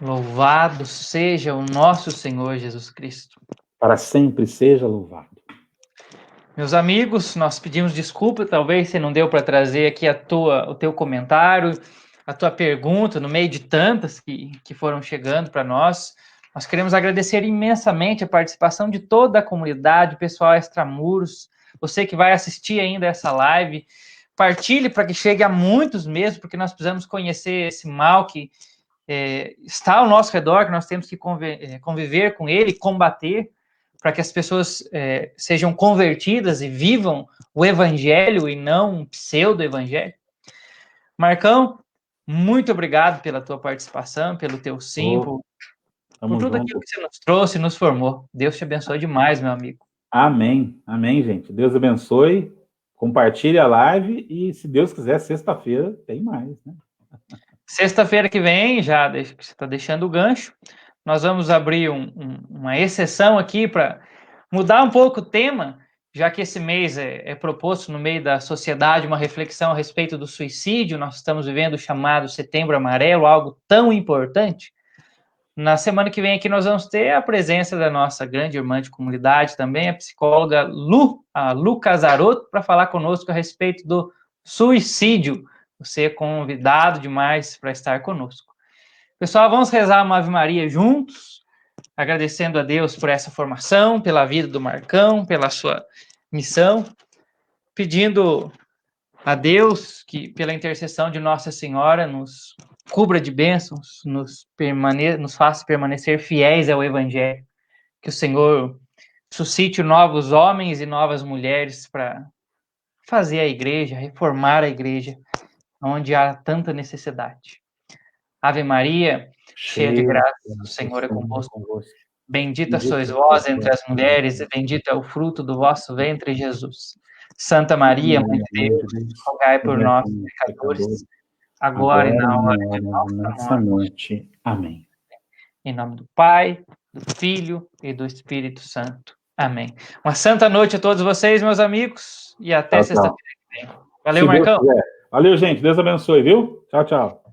Louvado seja o nosso Senhor Jesus Cristo. Para sempre seja louvado. Meus amigos, nós pedimos desculpa, talvez se não deu para trazer aqui o teu comentário, a tua pergunta, no meio de tantas que foram chegando para nós. Nós queremos agradecer imensamente a participação de toda a comunidade, pessoal extramuros, você que vai assistir ainda essa live, partilhe para que chegue a muitos mesmo, porque nós precisamos conhecer esse mal que está ao nosso redor, que nós temos que conviver com ele, combater, para que as pessoas sejam convertidas e vivam o evangelho e não um pseudo-evangelho. Marcão, muito obrigado pela tua participação, pelo teu sim, por tudo aquilo que você nos trouxe, nos formou. Deus te abençoe demais, meu amigo. Amém, amém, gente. Deus abençoe, compartilhe a live e, se Deus quiser, sexta-feira tem mais, né? Sexta-feira que vem, já você está deixando o gancho, nós vamos abrir uma exceção aqui para mudar um pouco o tema, já que esse mês é proposto no meio da sociedade uma reflexão a respeito do suicídio. Nós estamos vivendo o chamado Setembro Amarelo, algo tão importante. Na semana que vem aqui nós vamos ter a presença da nossa grande irmã de comunidade também, a psicóloga Lu Casarotto, para falar conosco a respeito do suicídio. Você é convidado demais para estar conosco. Pessoal, vamos rezar uma Ave Maria juntos, agradecendo a Deus por essa formação, pela vida do Marcão, pela sua missão, pedindo a Deus que, pela intercessão de Nossa Senhora, nos cubra de bênçãos, nos faça permanecer fiéis ao Evangelho, que o Senhor suscite novos homens e novas mulheres para fazer a igreja, reformar a igreja, onde há tanta necessidade. Ave Maria, cheia de graça, o Senhor é convosco. Bendita sois vós entre as mulheres, e bendito é o fruto do vosso ventre, Jesus. Santa Maria, Mãe de Deus, rogai por nós, pecadores, agora e na hora de nossa morte. Amém. Em nome do Pai, do Filho e do Espírito Santo. Amém. Uma santa noite a todos vocês, meus amigos, e até sexta-feira que vem. Valeu, Marcão. Valeu, gente. Deus abençoe, viu? Tchau, tchau.